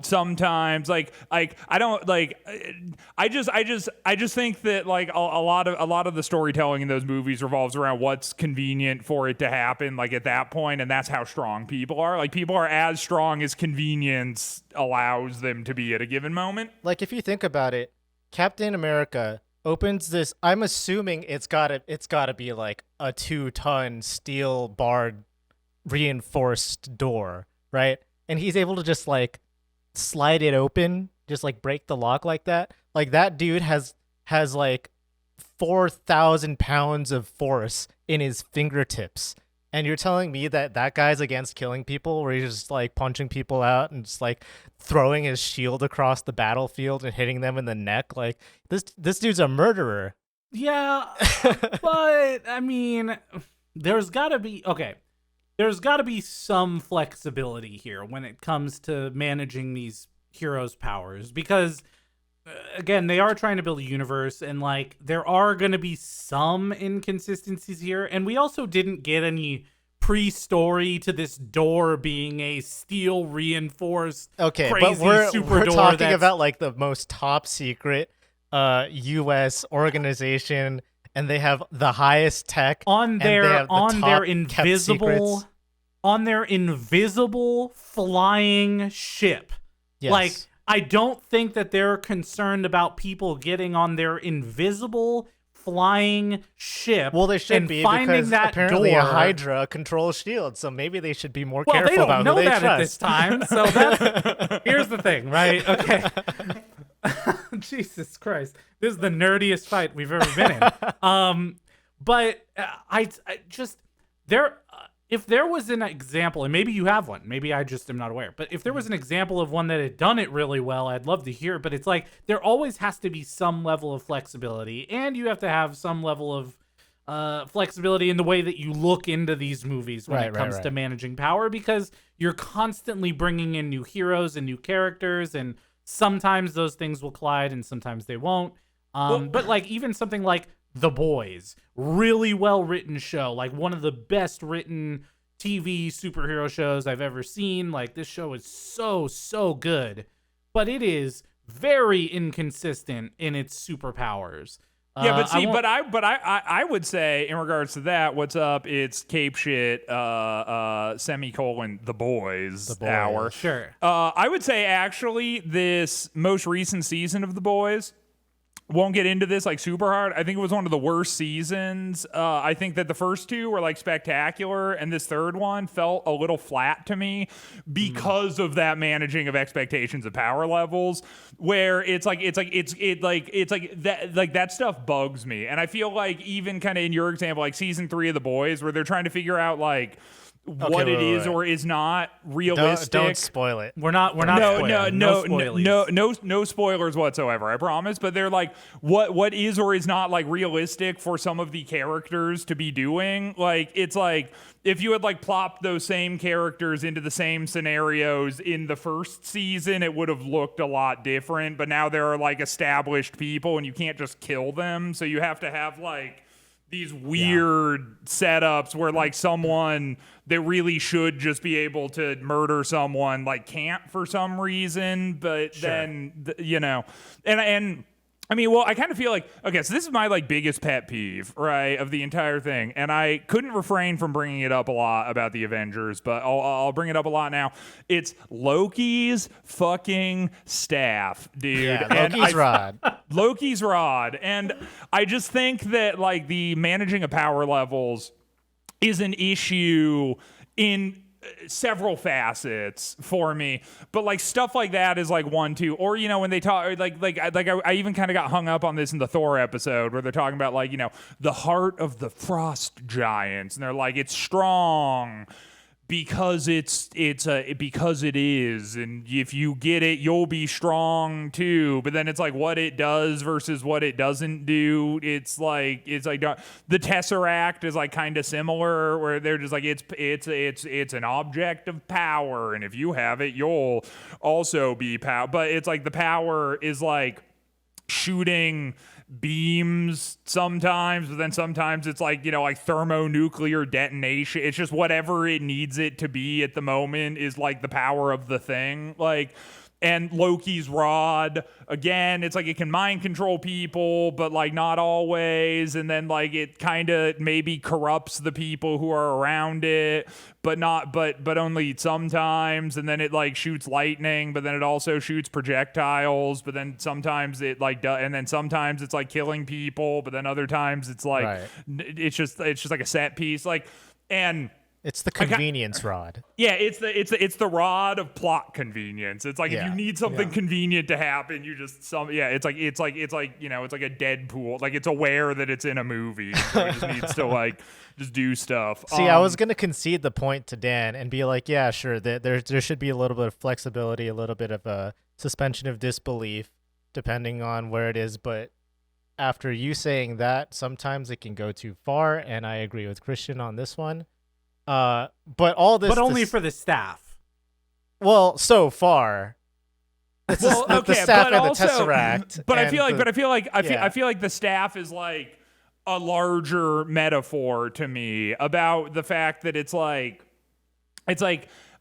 sometimes I don't I just think that like a lot of the storytelling in those movies revolves around what's convenient for it to happen like at that point, and that's how strong people are. Like people are as strong as convenience allows them to be at a given moment. Like if you think about it, Captain America opens this. I'm assuming it's gotta be like a 2-ton steel barred reinforced door, right? And he's able to just like slide it open, just like break the lock like that. Like that dude has like 4,000 pounds of force in his fingertips. And you're telling me that guy's against killing people, where he's just like punching people out and just like throwing his shield across the battlefield and hitting them in the neck? Like this dude's a murderer. Yeah, but I mean, there's got to be some flexibility here when it comes to managing these heroes' powers, because again, they are trying to build a universe, and like there are going to be some inconsistencies here, and we also didn't get any pre-story to this door being a steel reinforced crazy but we're door talking about like the most top secret US organization, and they have the highest tech on their invisible flying ship. Yes. Like, I don't think that they're concerned about people getting on their invisible flying ship. Well, they should and be, finding because that apparently door. a Hydra controls S.H.I.E.L.D., so maybe they should be more Well, careful they don't about know who they that trust. at this time. So that's here's the thing, right? Okay. Jesus Christ, this is the nerdiest fight we've ever been in. But I just there. If there was an example, and maybe you have one, maybe I just am not aware, but if there was an example of one that had done it really well, I'd love to hear it. But it's like there always has to be some level of flexibility, and you have to have some level of flexibility in the way that you look into these movies when it comes to managing power, because you're constantly bringing in new heroes and new characters, and sometimes those things will collide and sometimes they won't. But like even something like The Boys, really well written show, like one of the best written TV superhero shows I've ever seen. Like this show is so good, but it is very inconsistent in its superpowers. Yeah, but see, I would say in regards to that, what's up? It's Cape Shit, semicolon, The Boys hour. Sure. I would say actually this most recent season of The Boys, won't get into this like super hard. I think it was one of the worst seasons. I think that the first two were like spectacular, and this third one felt a little flat to me because of that managing of expectations of power levels, where it's like that stuff bugs me. And I feel like even kind of in your example, like season 3 of The Boys, where they're trying to figure out like what it is or is not realistic. Don't spoil it. We're not spoiling. No spoilers whatsoever, I promise. But they're like, what is or is not like realistic for some of the characters to be doing. Like it's like if you had like plopped those same characters into the same scenarios in the first season, it would have looked a lot different. But now there are like established people, and you can't just kill them, so you have to have like these weird setups where like someone that really should just be able to murder someone like can't for some reason, but then and I mean, well, I kind of feel like, okay, so this is my like biggest pet peeve, right, of the entire thing, and I couldn't refrain from bringing it up a lot about the Avengers, but I'll bring it up a lot now. It's Loki's fucking staff, dude. Yeah, Loki's rod. Loki's rod, and I just think that like the managing of power levels is an issue in several facets for me, but like stuff like that is like 1, 2, or when they talk I even kind of got hung up on this in the Thor episode where they're talking about like the heart of the frost giants, and they're like it's strong because because it is, and if you get it you'll be strong too, but then it's like what it does versus what it doesn't do. It's like the Tesseract is like kind of similar, where they're just like it's an object of power, and if you have it you'll also be power, but it's like the power is like shooting beams sometimes, but then sometimes it's like, like thermonuclear detonation. It's just whatever it needs it to be at the moment is like the power of the thing. Like, and Loki's rod, again, it's like it can mind control people, but like not always. And then like it kind of maybe corrupts the people who are around it, but only sometimes. And then it like shoots lightning, but then it also shoots projectiles. But then sometimes it like and then sometimes it's like killing people, but then other times it's like it's just like a set piece. Like, and it's the convenience rod. Yeah, it's the rod of plot convenience. It's like if you need something convenient to happen, you just it's like it's like a Deadpool. Like it's aware that it's in a movie, so it just needs to like just do stuff. See, I was gonna concede the point to Dan and be like, yeah, sure, there should be a little bit of flexibility, a little bit of a suspension of disbelief, depending on where it is. But after you saying that, sometimes it can go too far, and I agree with Christian on this one. But all this, but only for the staff. Well, so far, the staff and also, the Tesseract. But I feel like the staff is like a larger metaphor to me about the fact that it's like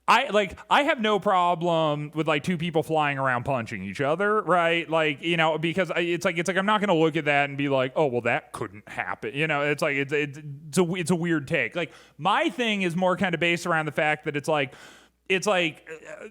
I have no problem with like two people flying around punching each other, right? Like, because it's like I'm not gonna look at that and be like, oh well, that couldn't happen. It's like it's a weird take. Like my thing is more kind of based around the fact that it's like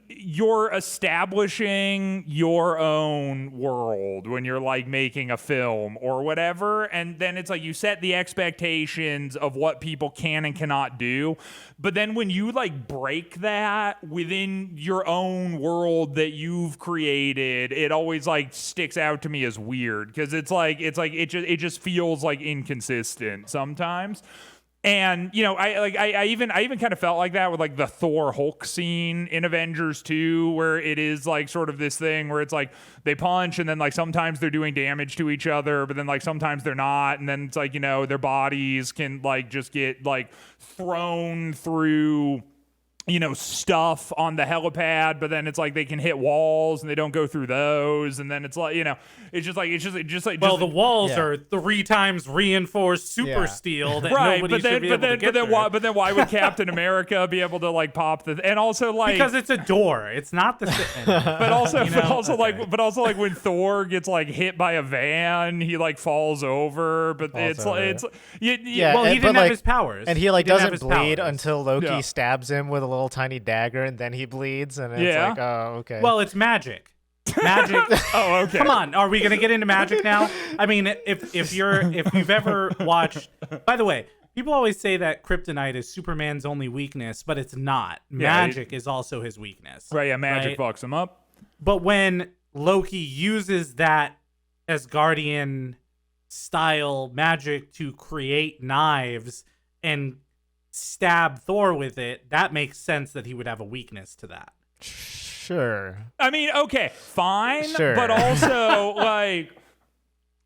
you're establishing your own world when you're like making a film or whatever, and then it's like you set the expectations of what people can and cannot do, but then when you like break that within your own world that you've created, it always like sticks out to me as weird because it just feels like inconsistent sometimes. And I even kind of felt like that with like the Thor Hulk scene in Avengers 2, where it is like sort of this thing where it's like they punch and then like sometimes they're doing damage to each other, but then like sometimes they're not, and then it's like their bodies can like just get like thrown through stuff on the helipad, but then it's like they can hit walls and they don't go through those, and then it's like it's just like the walls are 3 times reinforced super steel that nobody should be able to get through. But then why would Captain America be able to like pop the, and also like because it's a door, it's not the but also like when Thor gets like hit by a van, he like falls over, but he didn't have his powers, and he like doesn't bleed until Loki stabs him with a little tiny dagger, and then he bleeds, and it's like, oh, okay. Well, it's magic. Oh, okay. Come on, are we gonna get into magic now? I mean, if you've ever watched, by the way, people always say that kryptonite is Superman's only weakness, but it's not. Magic is also his weakness. Right? Yeah, magic fucks him up. But when Loki uses that Asgardian style magic to create knives and stab Thor with it, that makes sense that he would have a weakness to that. Sure. I mean, okay, fine, sure. But also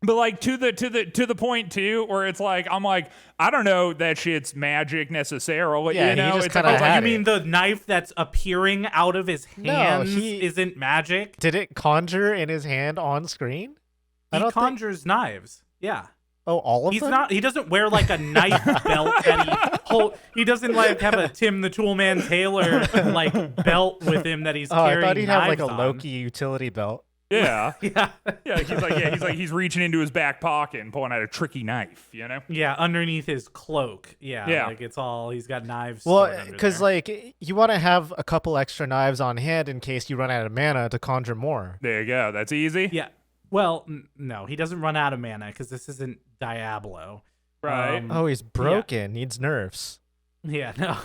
to the point too, where it's like I'm like, I don't know that shit's magic necessarily. Yeah, he just kind of you mean the knife that's appearing out of his hands isn't magic? Did it conjure in his hand on screen? He conjures knives. Yeah. Oh, all of them? He doesn't wear like a knife belt that he doesn't like have a Tim the Toolman Taylor like belt with him that he's carrying. I thought he'd have like a on. Loki utility belt. Yeah. Yeah. He's reaching into his back pocket and pulling out a tricky knife, Yeah, underneath his cloak. Yeah. Like it's all, he's got knives. Well, because like you want to have a couple extra knives on hand in case you run out of mana to conjure more. There you go. That's easy. Yeah. Well, no, he doesn't run out of mana because this isn't Diablo. Right. He's broken. Needs nerfs. Yeah, no,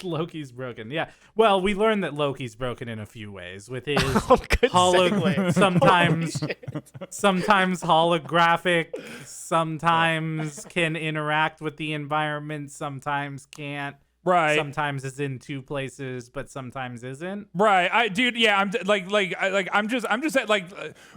Loki's broken. Yeah. Well, we learned that Loki's broken in a few ways with his sometimes holographic, sometimes can interact with the environment, sometimes can't. Right. Sometimes is in 2 places, but sometimes isn't. Right. I'm just at like,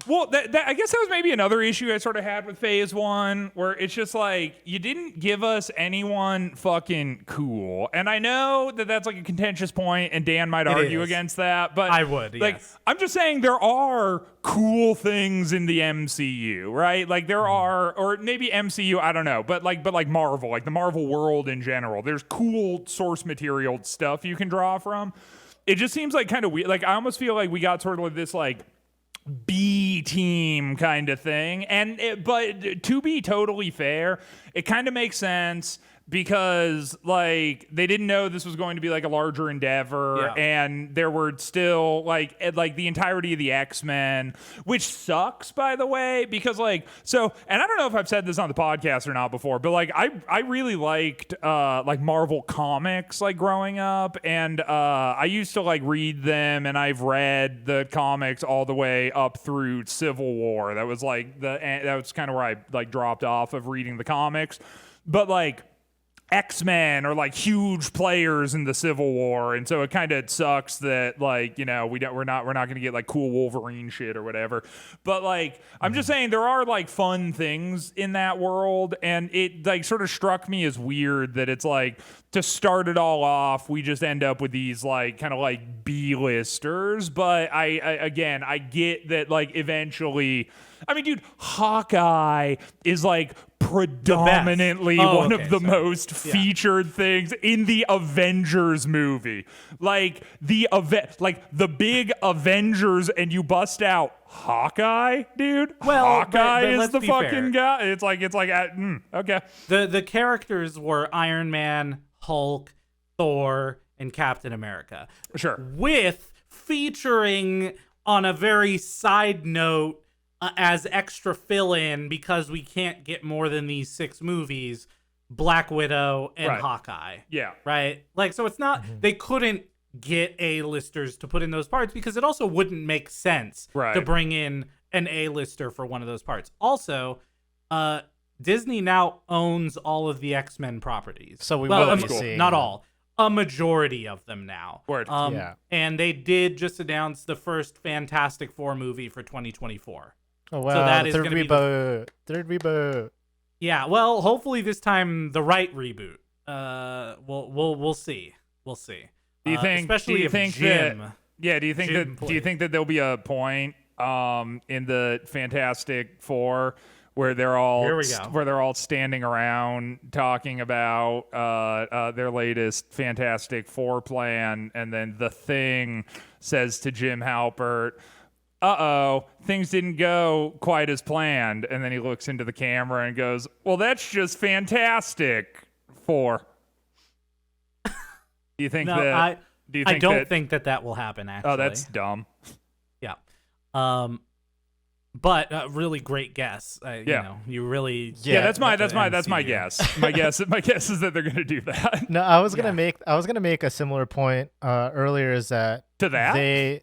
well, that I guess that was maybe another issue I sort of had with Phase 1, where it's just like, you didn't give us anyone fucking cool. And I know that that's like a contentious point, and Dan might argue against that, but I would, like, yes. I'm just saying there are cool things in the MCU, right? Like there are, or maybe MCU, I don't know, but like Marvel, like the Marvel world in general, there's cool source material stuff you can draw from. It just seems like kind of weird. Like I almost feel like we got sort of this like B team kind of thing. But to be totally fair, it kind of makes sense because like they didn't know this was going to be like a larger endeavor, and there were still like the entirety of the X-Men, which sucks, by the way, because like and I don't know if I've said this on the podcast or not before, but like I really liked like Marvel comics like growing up, and I used to like read them, and I've read the comics all the way up through Civil War. That was like that was kind of where I like dropped off of reading the comics, but like X-Men are like huge players in the Civil War, and so it kind of sucks that like, you know, we're not going to get like cool Wolverine shit or whatever. But like I'm just saying there are like fun things in that world, and it like sort of struck me as weird that it's like to start it all off we just end up with these like kind of like B-listers. But I get that like eventually, I mean, dude, Hawkeye is like predominantly one of the most featured things in the Avengers movie. Like the big Avengers, and you bust out Hawkeye, dude. Well, Hawkeye but is the fucking guy. It's like okay. The characters were Iron Man, Hulk, Thor, and Captain America. Sure. With featuring on a very side note, as extra fill-in, because we can't get more than these 6 movies, Black Widow and Hawkeye. Yeah. Right? Like, so it's not, they couldn't get A-listers to put in those parts because it also wouldn't make sense to bring in an A-lister for one of those parts. Also, Disney now owns all of the X-Men properties. So we will be seeing, not all, a majority of them now. Word. And they did just announce the first Fantastic Four movie for 2024. Oh wow! So that is third going to reboot. Third reboot. Yeah, well, hopefully this time the right reboot. We'll see. We'll see. Do you think? Especially do you if think Jim, that? Yeah. Do you think Jim that? Do you think that there'll be a point in the Fantastic Four where they're all standing around talking about their latest Fantastic Four plan, and then the Thing says to Jim Halpert, things didn't go quite as planned. And then he looks into the camera and goes, well, that's just Fantastic Four. Do you think that? I don't think that will happen, actually. Oh, that's dumb. Yeah. But really great guess. You know, you really. Yeah, that's my guess. My guess is that they're gonna do that. No, I was gonna make a similar point earlier. Is that to that? To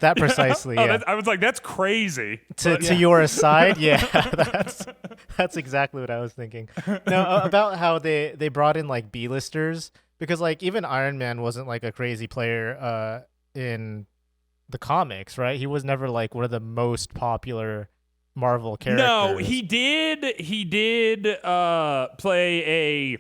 that precisely. Yeah. I was like, that's crazy. To your aside, that's exactly what I was thinking. No, about how they brought in like B-listers, because like even Iron Man wasn't like a crazy player in the comics, right? He was never like one of the most popular Marvel characters. No, he did play a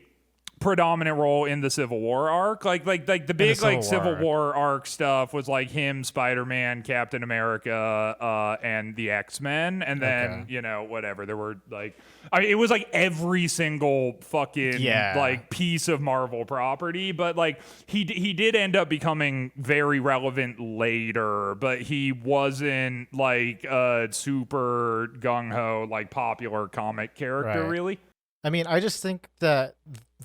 predominant role in the Civil War arc. Like the big Civil War arc stuff was like him, Spider-Man, Captain America, and the X-Men, and then you know, whatever. There were like, I mean, it was like every single fucking like piece of Marvel property. But like he did end up becoming very relevant later, but he wasn't like a super gung-ho like popular comic character really. I mean, I just think that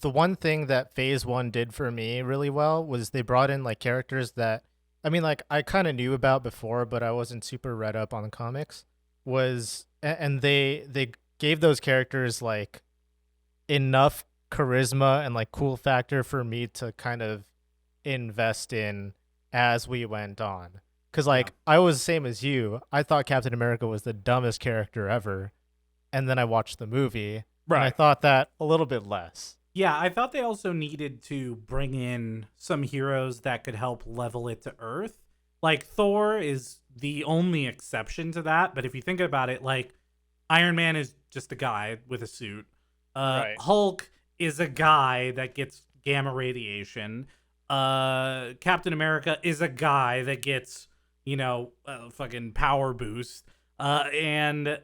the one thing that Phase 1 did for me really well was they brought in like characters that, I mean, like I kind of knew about before, but I wasn't super read up on the comics. And they gave those characters like enough charisma and like cool factor for me to kind of invest in as we went on. Because like I was the same as you. I thought Captain America was the dumbest character ever. And then I watched the movie. Right. And I thought that a little bit less. Yeah, I thought they also needed to bring in some heroes that could help level it to Earth. Like Thor is the only exception to that, but if you think about it, like Iron Man is just a guy with a suit. Hulk is a guy that gets gamma radiation. Captain America is a guy that gets, fucking power boost. And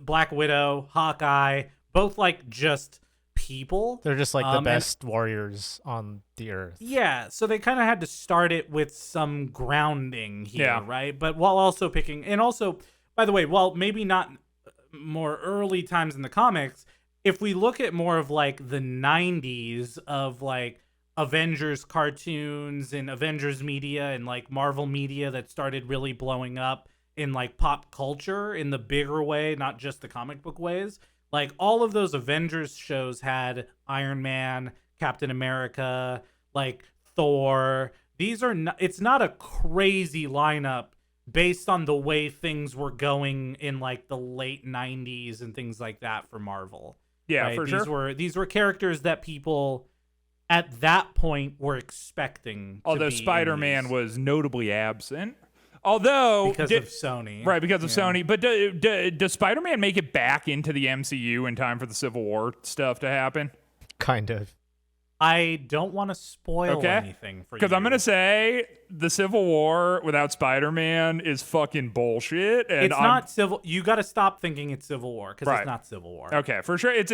Black Widow, Hawkeye, both like just people. They're just like the best warriors on the earth. Yeah, so they kind of had to start it with some grounding here, right? But while also picking, and also, by the way, while maybe not more early times in the comics, if we look at more of like the 90s of like Avengers cartoons and Avengers media and like Marvel media that started really blowing up in like pop culture in the bigger way, not just the comic book ways. Like all of those Avengers shows had Iron Man, Captain America, like Thor. These are not, it's not a crazy lineup based on the way things were going in like the late 90s and things like that for Marvel. Yeah, right? for sure. These were characters that people at that point were expecting. Although Spider-Man was notably absent. Although because of Sony. Right, because of Sony. But does Spider-Man make it back into the MCU in time for the Civil War stuff to happen? Kind of. I don't want to spoil anything for you. Because I'm going to say the Civil War without Spider-Man is fucking bullshit. And it's not Civil. You got to stop thinking it's Civil War because it's not Civil War. Okay, for sure. It's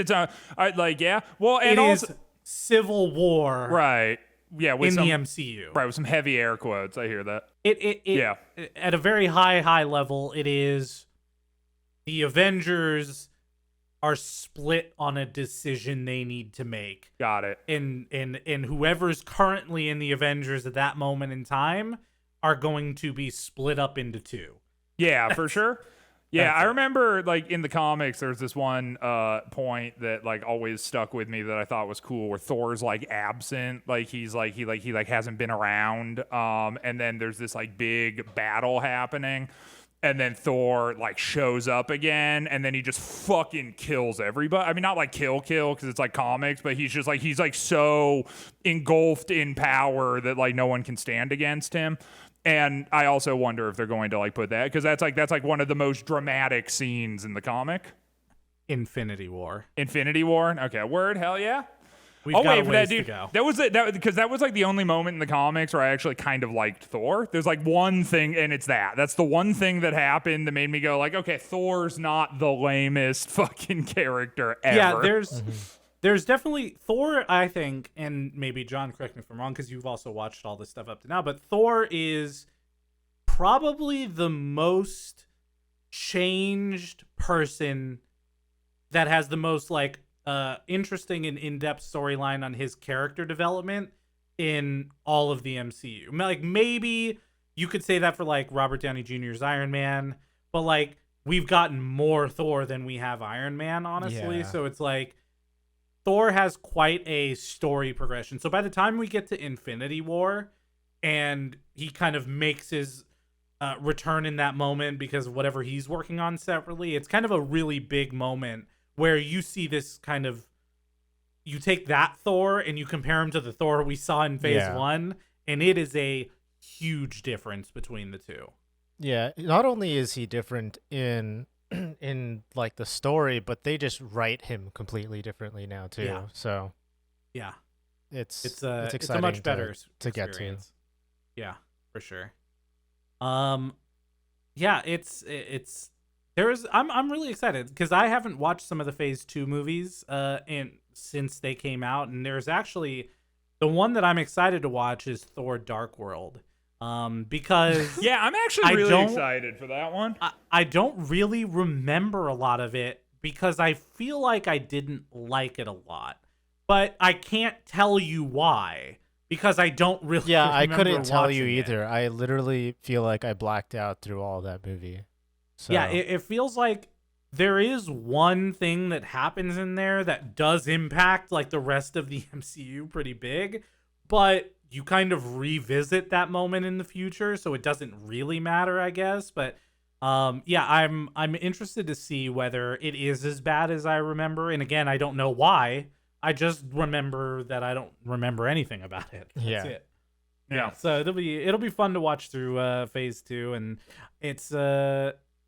like, yeah. Well, and it also, is Civil War. Right. Yeah. With in some, the MCU. Right. With some heavy air quotes. I hear that. Yeah. At a very high level, it is the Avengers are split on a decision they need to make. Got it. And whoever's currently in the Avengers at that moment in time are going to be split up into two. Yeah, for sure. Yeah, I remember like in the comics there's this one point that like always stuck with me that I thought was cool where Thor's like absent, like he hasn't been around, and then there's this like big battle happening. And then Thor like shows up again, and then he just fucking kills everybody. I mean, not like kill because it's like comics, but he's like so engulfed in power that like no one can stand against him. And I also wonder if they're going to like put that because that's like one of the most dramatic scenes in the comic. Infinity War. Okay, word, hell yeah. We've got a ways dude. to go. That was because that was like the only moment in the comics where I actually kind of liked Thor. There's like one thing, and it's that's the one thing that happened that made me go like, okay, Thor's not the lamest fucking character ever. Yeah, there's definitely Thor, I think, and maybe John, correct me if I'm wrong, because you've also watched all this stuff up to now, but Thor is probably the most changed person that has the most like interesting and in-depth storyline on his character development in all of the MCU. Like maybe you could say that for like Robert Downey Jr.'s Iron Man, but like we've gotten more Thor than we have Iron Man, honestly. Yeah. So it's like Thor has quite a story progression. So by the time we get to Infinity War and he kind of makes his return in that moment because of whatever he's working on separately, it's kind of a really big moment where you see this kind of, you take that Thor and you compare him to the Thor we saw in Phase 1, and it is a huge difference between the two. Yeah, not only is he different in like the story, but they just write him completely differently now too. Yeah. So yeah, it's exciting. It's a much better to get to. Yeah, for sure. Yeah, it's I'm really excited because I haven't watched some of the Phase 2 movies since they came out, and there's actually the one that I'm excited to watch is Thor: Dark World. Because yeah, I'm actually really excited for that one. I don't really remember a lot of it because I feel like I didn't like it a lot, but I can't tell you why because I don't really. Yeah, I couldn't tell you it. either. I literally feel like I blacked out through all that movie. So. Yeah, it feels like there is one thing that happens in there that does impact like the rest of the MCU pretty big, but you kind of revisit that moment in the future, so it doesn't really matter, I guess. But yeah, I'm interested to see whether it is as bad as I remember. And again, I don't know why. I just remember that I don't remember anything about it. That's it. Yeah. So it'll be fun to watch through Phase 2, and it's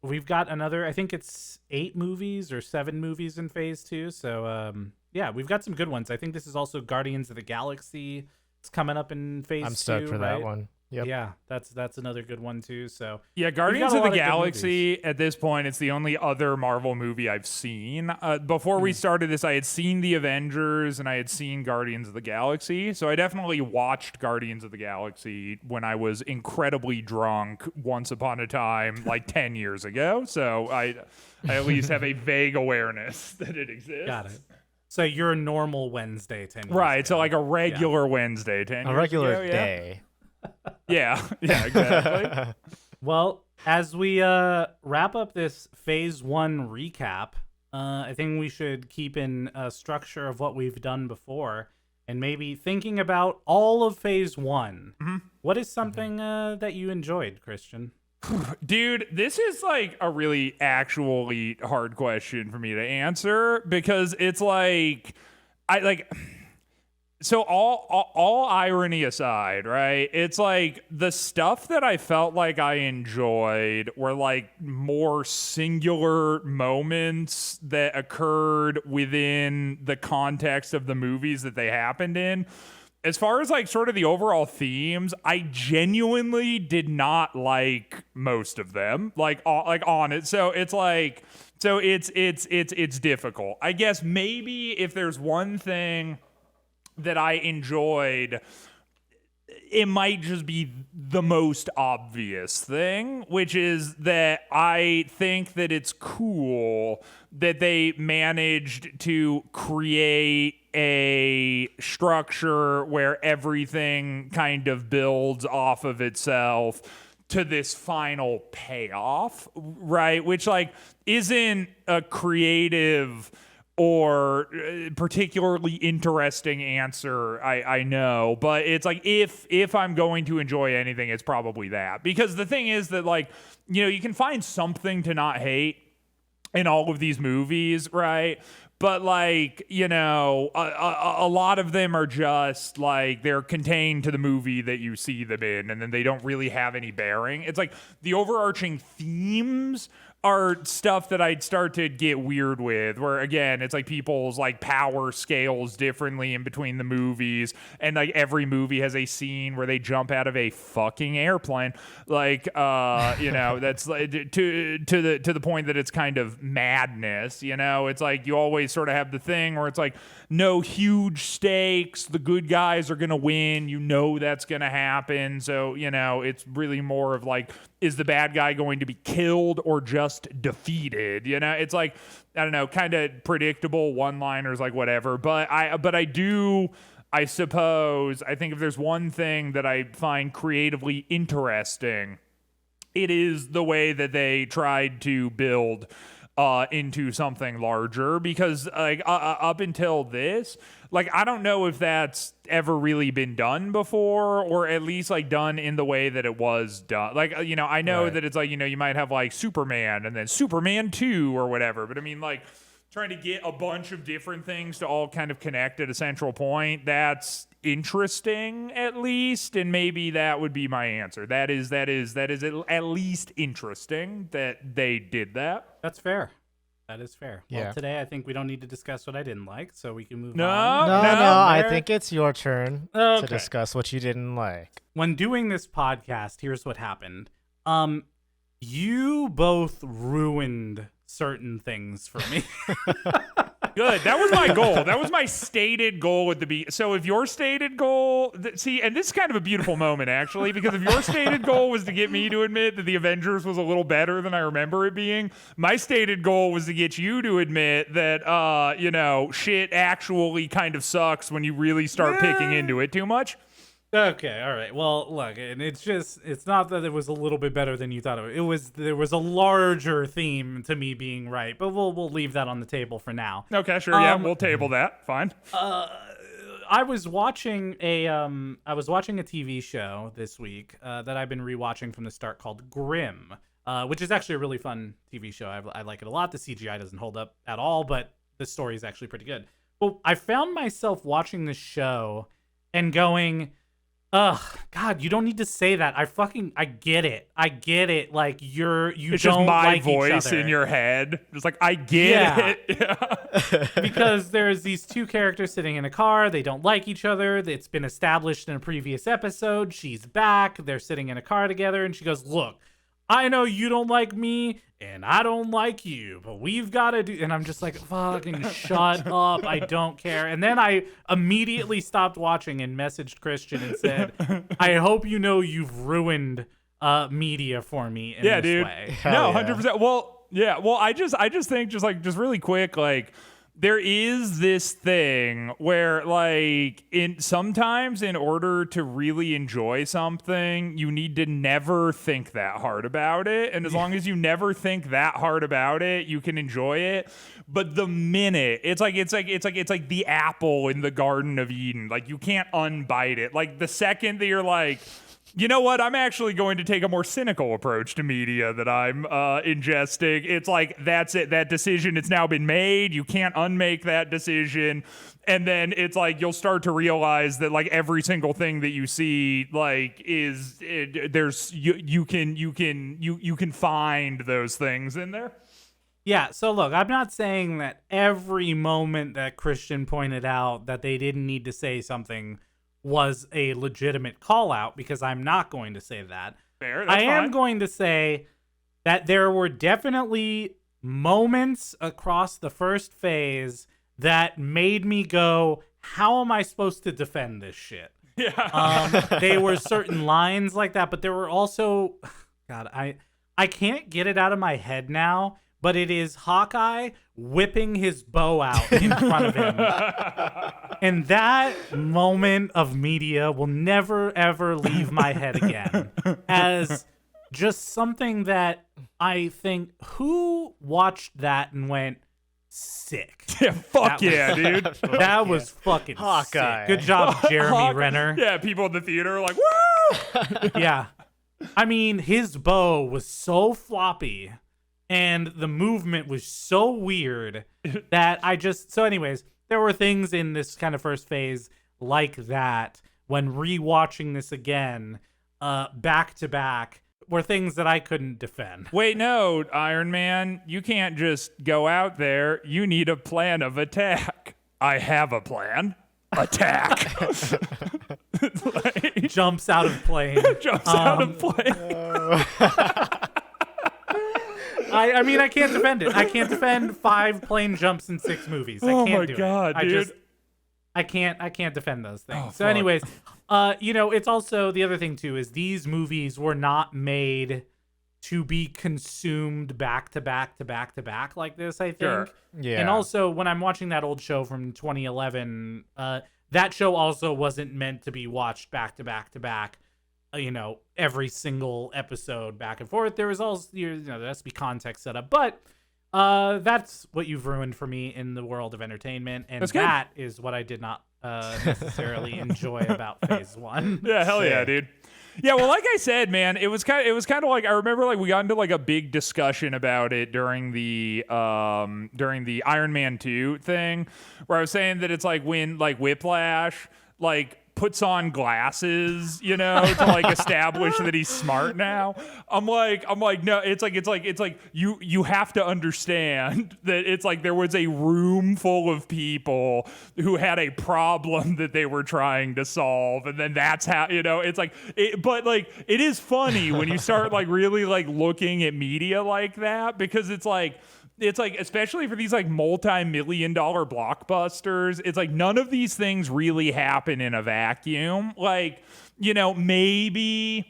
we've got another, I think it's 8 movies or 7 movies in Phase 2. So yeah, we've got some good ones. I think this is also Guardians of the Galaxy. It's coming up in Phase 2. I'm stoked for that one. Yep. Yeah, that's another good one too. So Yeah, Guardians of the Galaxy, at this point, it's the only other Marvel movie I've seen. Before we started this, I had seen The Avengers and I had seen Guardians of the Galaxy. So I definitely watched Guardians of the Galaxy when I was incredibly drunk once upon a time, like 10 years ago. So I at least have a vague awareness that it exists. Got it. So you're a normal Wednesday 10 years Right, ago. so like a regular Wednesday 10 A years regular ago, yeah. day. Yeah, exactly. Well, as we wrap up this phase 1 recap, I think we should keep in a structure of what we've done before and maybe thinking about all of phase 1. Mm-hmm. What is something that you enjoyed, Christian? Dude, this is like a really actually hard question for me to answer because it's like so all irony aside, right? It's like the stuff that I felt like I enjoyed were like more singular moments that occurred within the context of the movies that they happened in. As far as like sort of the overall themes, I genuinely did not like most of them. Like on it. So it's like it's difficult. I guess maybe if there's one thing that I enjoyed, it might just be the most obvious thing, which is that I think that it's cool that they managed to create a structure where everything kind of builds off of itself to this final payoff, right? Which like isn't a creative or particularly interesting answer, I know, but it's like if I'm going to enjoy anything, it's probably that. Because the thing is that like, you know, you can find something to not hate in all of these movies, right? But like, you know, a lot of them are just like they're contained to the movie that you see them in, and then they don't really have any bearing. It's like the overarching themes are stuff that I'd start to get weird with, where again, it's like people's like power scales differently in between the movies, and like every movie has a scene where they jump out of a fucking airplane, like you know, that's like, to the point that it's kind of madness, you know. It's like you always sort of have the thing where it's like no huge stakes, the good guys are gonna win, you know that's gonna happen, so you know it's really more of like, is the bad guy going to be killed or just defeated? You know, it's like, I don't know, kind of predictable one-liners, like whatever. But I do, I suppose, I think if there's one thing that I find creatively interesting, it is the way that they tried to build into something larger, because like up until this, like I don't know if that's ever really been done before, or at least like done in the way that it was done. Like, you know, I know that it's like, you know, you might have like Superman and then Superman 2 or whatever, but I mean like trying to get a bunch of different things to all kind of connect at a central point, that's interesting at least, and maybe that would be my answer. That is at least interesting that they did that. That's fair. That is fair. Yeah. Well, today I think we don't need to discuss what I didn't like, so we can move No, on. No, I think it's your turn to Okay. discuss what you didn't like. When doing this podcast, here's what happened. You both ruined certain things for me. Good. That was my goal. That was my stated goal at the beginning. So if your stated goal, see, and this is kind of a beautiful moment actually, because if your stated goal was to get me to admit that the Avengers was a little better than I remember it being, my stated goal was to get you to admit that, you know, shit actually kind of sucks when you really start picking into it too much. Okay, all right. Well, look, and it's not that it was a little bit better than you thought it was. There was a larger theme to me being right, but we'll leave that on the table for now. Okay, sure. Yeah, we'll table that. Fine. I was watching a TV show this week that I've been rewatching from the start called Grimm, which is actually a really fun TV show. I like it a lot. The CGI doesn't hold up at all, but the story is actually pretty good. Well, I found myself watching this show and going, Ugh, God, you don't need to say that. I get it. I get it. Like you it's don't just my like voice each other. in your head. It's like, I get it. Yeah. Because there's these two characters sitting in a car. They don't like each other. It's been established in a previous episode. She's back. They're sitting in a car together, and she goes, "Look, I know you don't like me, and I don't like you, but we've got to do." And I'm just like, fucking shut up. I don't care. And then I immediately stopped watching and messaged Christian and said, I hope you know you've ruined media for me in this way. No, 100%. Well, yeah. Well, I just think just really quick, like, there is this thing where, like, sometimes in order to really enjoy something, you need to never think that hard about it. And as long as you never think that hard about it, you can enjoy it. But the minute it's like the apple in the Garden of Eden, like, you can't unbite it. Like, the second that you're like, you know what? I'm actually going to take a more cynical approach to media that I'm ingesting. It's like, that's it. That decision, it's now been made. You can't unmake that decision. And then it's like, you'll start to realize that, like, every single thing that you see, like, you can find those things in there. Yeah, so look, I'm not saying that every moment that Christian pointed out that they didn't need to say something was a legitimate call out, because I'm not going to say that. Fair, that's I am going to say that there were definitely moments across the first phase that made me go, how am I supposed to defend this shit? Yeah. There were certain lines like that, but there were also, God, I can't get it out of my head now, but it is Hawkeye whipping his bow out in front of him. And that moment of media will never, ever leave my head again as just something that I think, who watched that and went, sick? Yeah, fuck yeah, dude. That was fucking Hawkeye. sick. Good job, Jeremy Renner. Yeah, people in the theater are like, woo! Yeah. I mean, his bow was so floppy and the movement was so weird that so anyways, there were things in this kind of first phase like that when rewatching this again, back to back, were things that I couldn't defend. Wait, no, Iron Man, you can't just go out there. You need a plan of attack. I have a plan. Attack. Like, jumps out of plane. Jumps out of plane. I mean, I can't defend it. I can't defend 5 plane jumps in 6 movies. I can't do it. Oh my God, dude. I can't defend those things. Oh, so anyways, it's also, the other thing too is these movies were not made to be consumed back to back to back to back like this, I think. Sure. Yeah. And also, when I'm watching that old show from 2011, that show also wasn't meant to be watched back to back to back, every single episode back and forth. There was also, there has to be context set up. But that's what you've ruined for me in the world of entertainment. And that is what I did not necessarily enjoy about phase 1. Yeah, hell yeah, dude. Yeah, well, like I said, man, it was kind of like, I remember, like, we got into like a big discussion about it during the Iron Man 2 thing, where I was saying that it's like when, like, Whiplash, like, puts on glasses, to like establish that he's smart now. I'm like, no, it's like you have to understand that it's like there was a room full of people who had a problem that they were trying to solve, and then that's how, it's like but like it is funny when you start like really like looking at media like that, because it's like, especially for these like multi-million-dollar blockbusters, it's like none of these things really happen in a vacuum. Like, maybe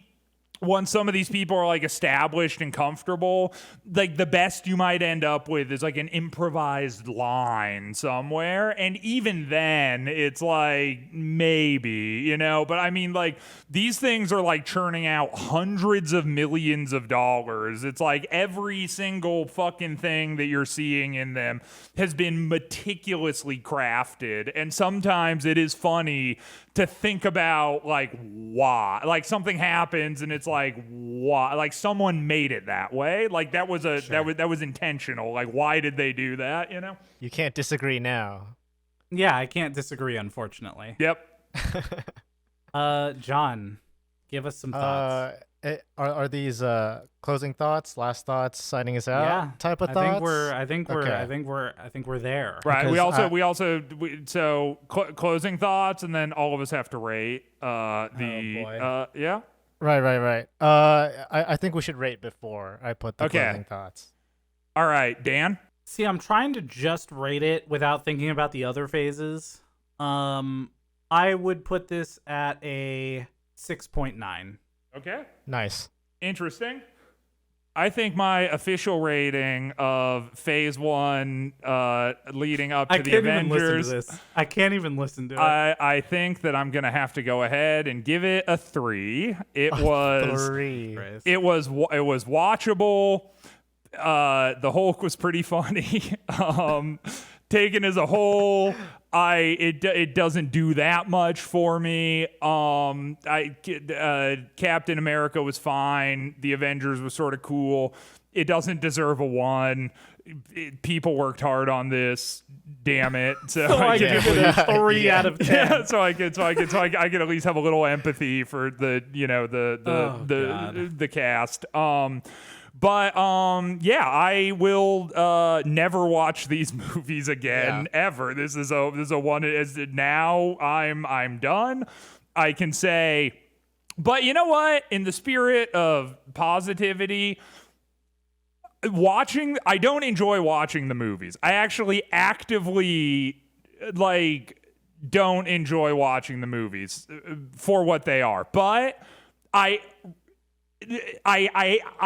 once some of these people are like established and comfortable, like the best you might end up with is like an improvised line somewhere. And even then it's like maybe, but I mean, like, these things are like churning out hundreds of millions of dollars. It's like every single fucking thing that you're seeing in them has been meticulously crafted. And sometimes it is funny to think about like why, like something happens and it's like why, like someone made it that way, like that was that was intentional, like why did they do that? You can't disagree now. Yeah, I can't disagree, unfortunately. Yep. John, give us some thoughts. Are these closing thoughts, last thoughts, signing us out Yeah, type of I thoughts? think we're there. Right. Because So closing thoughts, and then all of us have to rate. boy. Yeah. Right. I think we should rate before I put the closing thoughts. All right, Dan. See, I'm trying to just rate it without thinking about the other phases. I would put this at a 6.9. Okay. Nice. Interesting. I think my official rating of Phase 1 leading up to the Avengers. I can't even listen to it. I think that I'm going to have to go ahead and give it a 3. It was 3. It was watchable. The Hulk was pretty funny. Taken as a whole, it doesn't do that much for me. Captain America was fine. The Avengers was sort of cool. It doesn't deserve a 1. People worked hard on this. Damn it! So I give it a 3 out of 10. Yeah, so I could at least have a little empathy for the cast. But I will never watch these movies again ever. This is a one. As now I'm done. I can say, but you know what? In the spirit of positivity, I don't enjoy watching the movies. I actually actively don't enjoy watching the movies for what they are. But I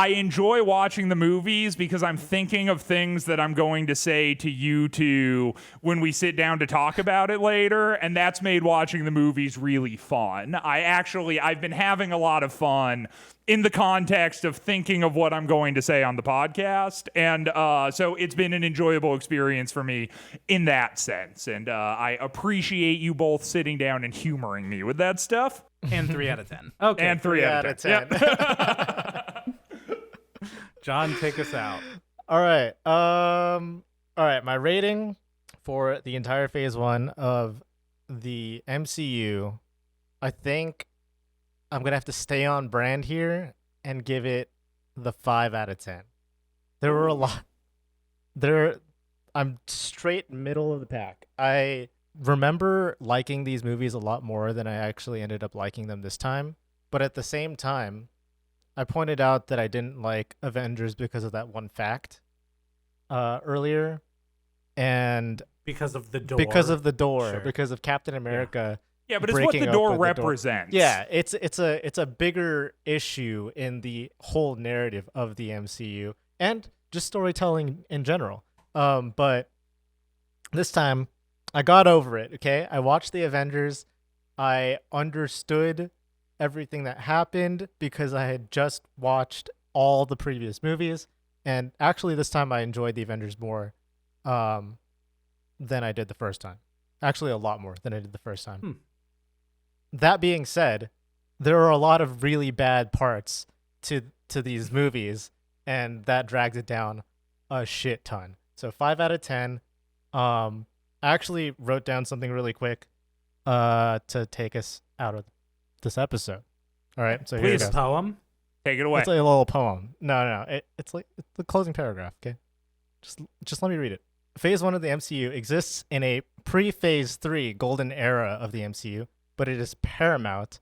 enjoy watching the movies because I'm thinking of things that I'm going to say to you two when we sit down to talk about it later, and that's made watching the movies really fun. I've been having a lot of fun in the context of thinking of what I'm going to say on the podcast, and so it's been an enjoyable experience for me in that sense, and I appreciate you both sitting down and humoring me with that stuff. And 3 out of 10. Okay. And 3 out of 10. Yep. John, take us out. All right. My rating for the entire Phase 1 of the MCU, I think I'm going to have to stay on brand here and give it the 5 out of 10. There were a lot. I'm straight middle of the pack. I remember liking these movies a lot more than I actually ended up liking them this time. But at the same time, I pointed out that I didn't like Avengers because of that one fact earlier. And because of the door. Sure. Because of Captain America. Yeah, but it's what the door represents. Yeah, it's a bigger issue in the whole narrative of the MCU and just storytelling in general. But this time I got over it, okay? I watched the Avengers. I understood everything that happened because I had just watched all the previous movies. And actually, this time I enjoyed the Avengers more than I did the first time. Actually, a lot more than I did the first time. That being said, there are a lot of really bad parts to these movies, and that drags it down a shit ton. So 5 out of 10. I actually wrote down something really quick to take us out of this episode. All right, so here you go. Poem. Take it away. It's like a little poem. No. It's the closing paragraph. Okay, just let me read it. Phase 1 of the MCU exists in a pre-Phase 3 golden era of the MCU, but it is paramount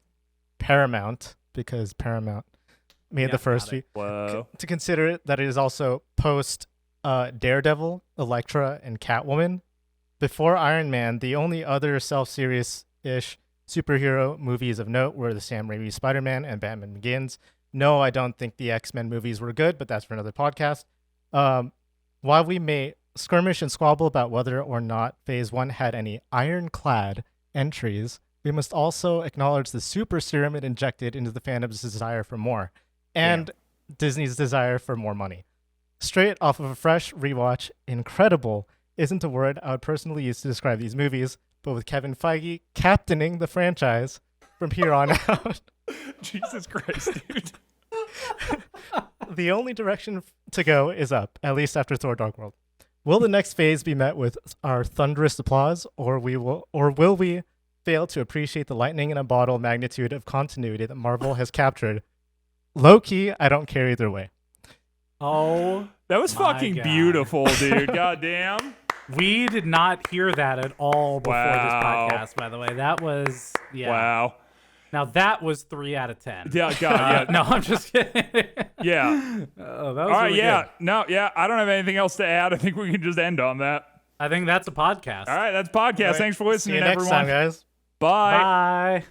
because Paramount made the first few. To consider that it is also post Daredevil, Elektra, and Catwoman. Before Iron Man, the only other self-serious-ish superhero movies of note were the Sam Raimi Spider-Man and Batman Begins. No, I don't think the X-Men movies were good, but that's for another podcast. While we may skirmish and squabble about whether or not Phase 1 had any ironclad entries, we must also acknowledge the super serum it injected into the fandom's desire for more, and Disney's desire for more money. Straight off of a fresh rewatch, incredible isn't a word I would personally use to describe these movies, but with Kevin Feige captaining the franchise from here on out. Jesus Christ, dude. The only direction to go is up, at least after Thor Dark World. Will the next phase be met with our thunderous applause, or will we fail to appreciate the lightning in a bottle magnitude of continuity that Marvel has captured. Low-key, I don't care either way. Oh, that was my fucking God. beautiful, dude. Goddamn. We did not hear that at all before this Wow. podcast, by the way. That was, yeah. Wow. Now, that was 3 out of 10. Yeah, God, yeah. No, I'm just kidding. Yeah. Oh, that was All right, really yeah. good. No, yeah. I don't have anything else to add. I think we can just end on that. I think that's a podcast. All right, that's podcast. All right, Thanks for See listening, you next everyone. time, guys. Bye. Bye.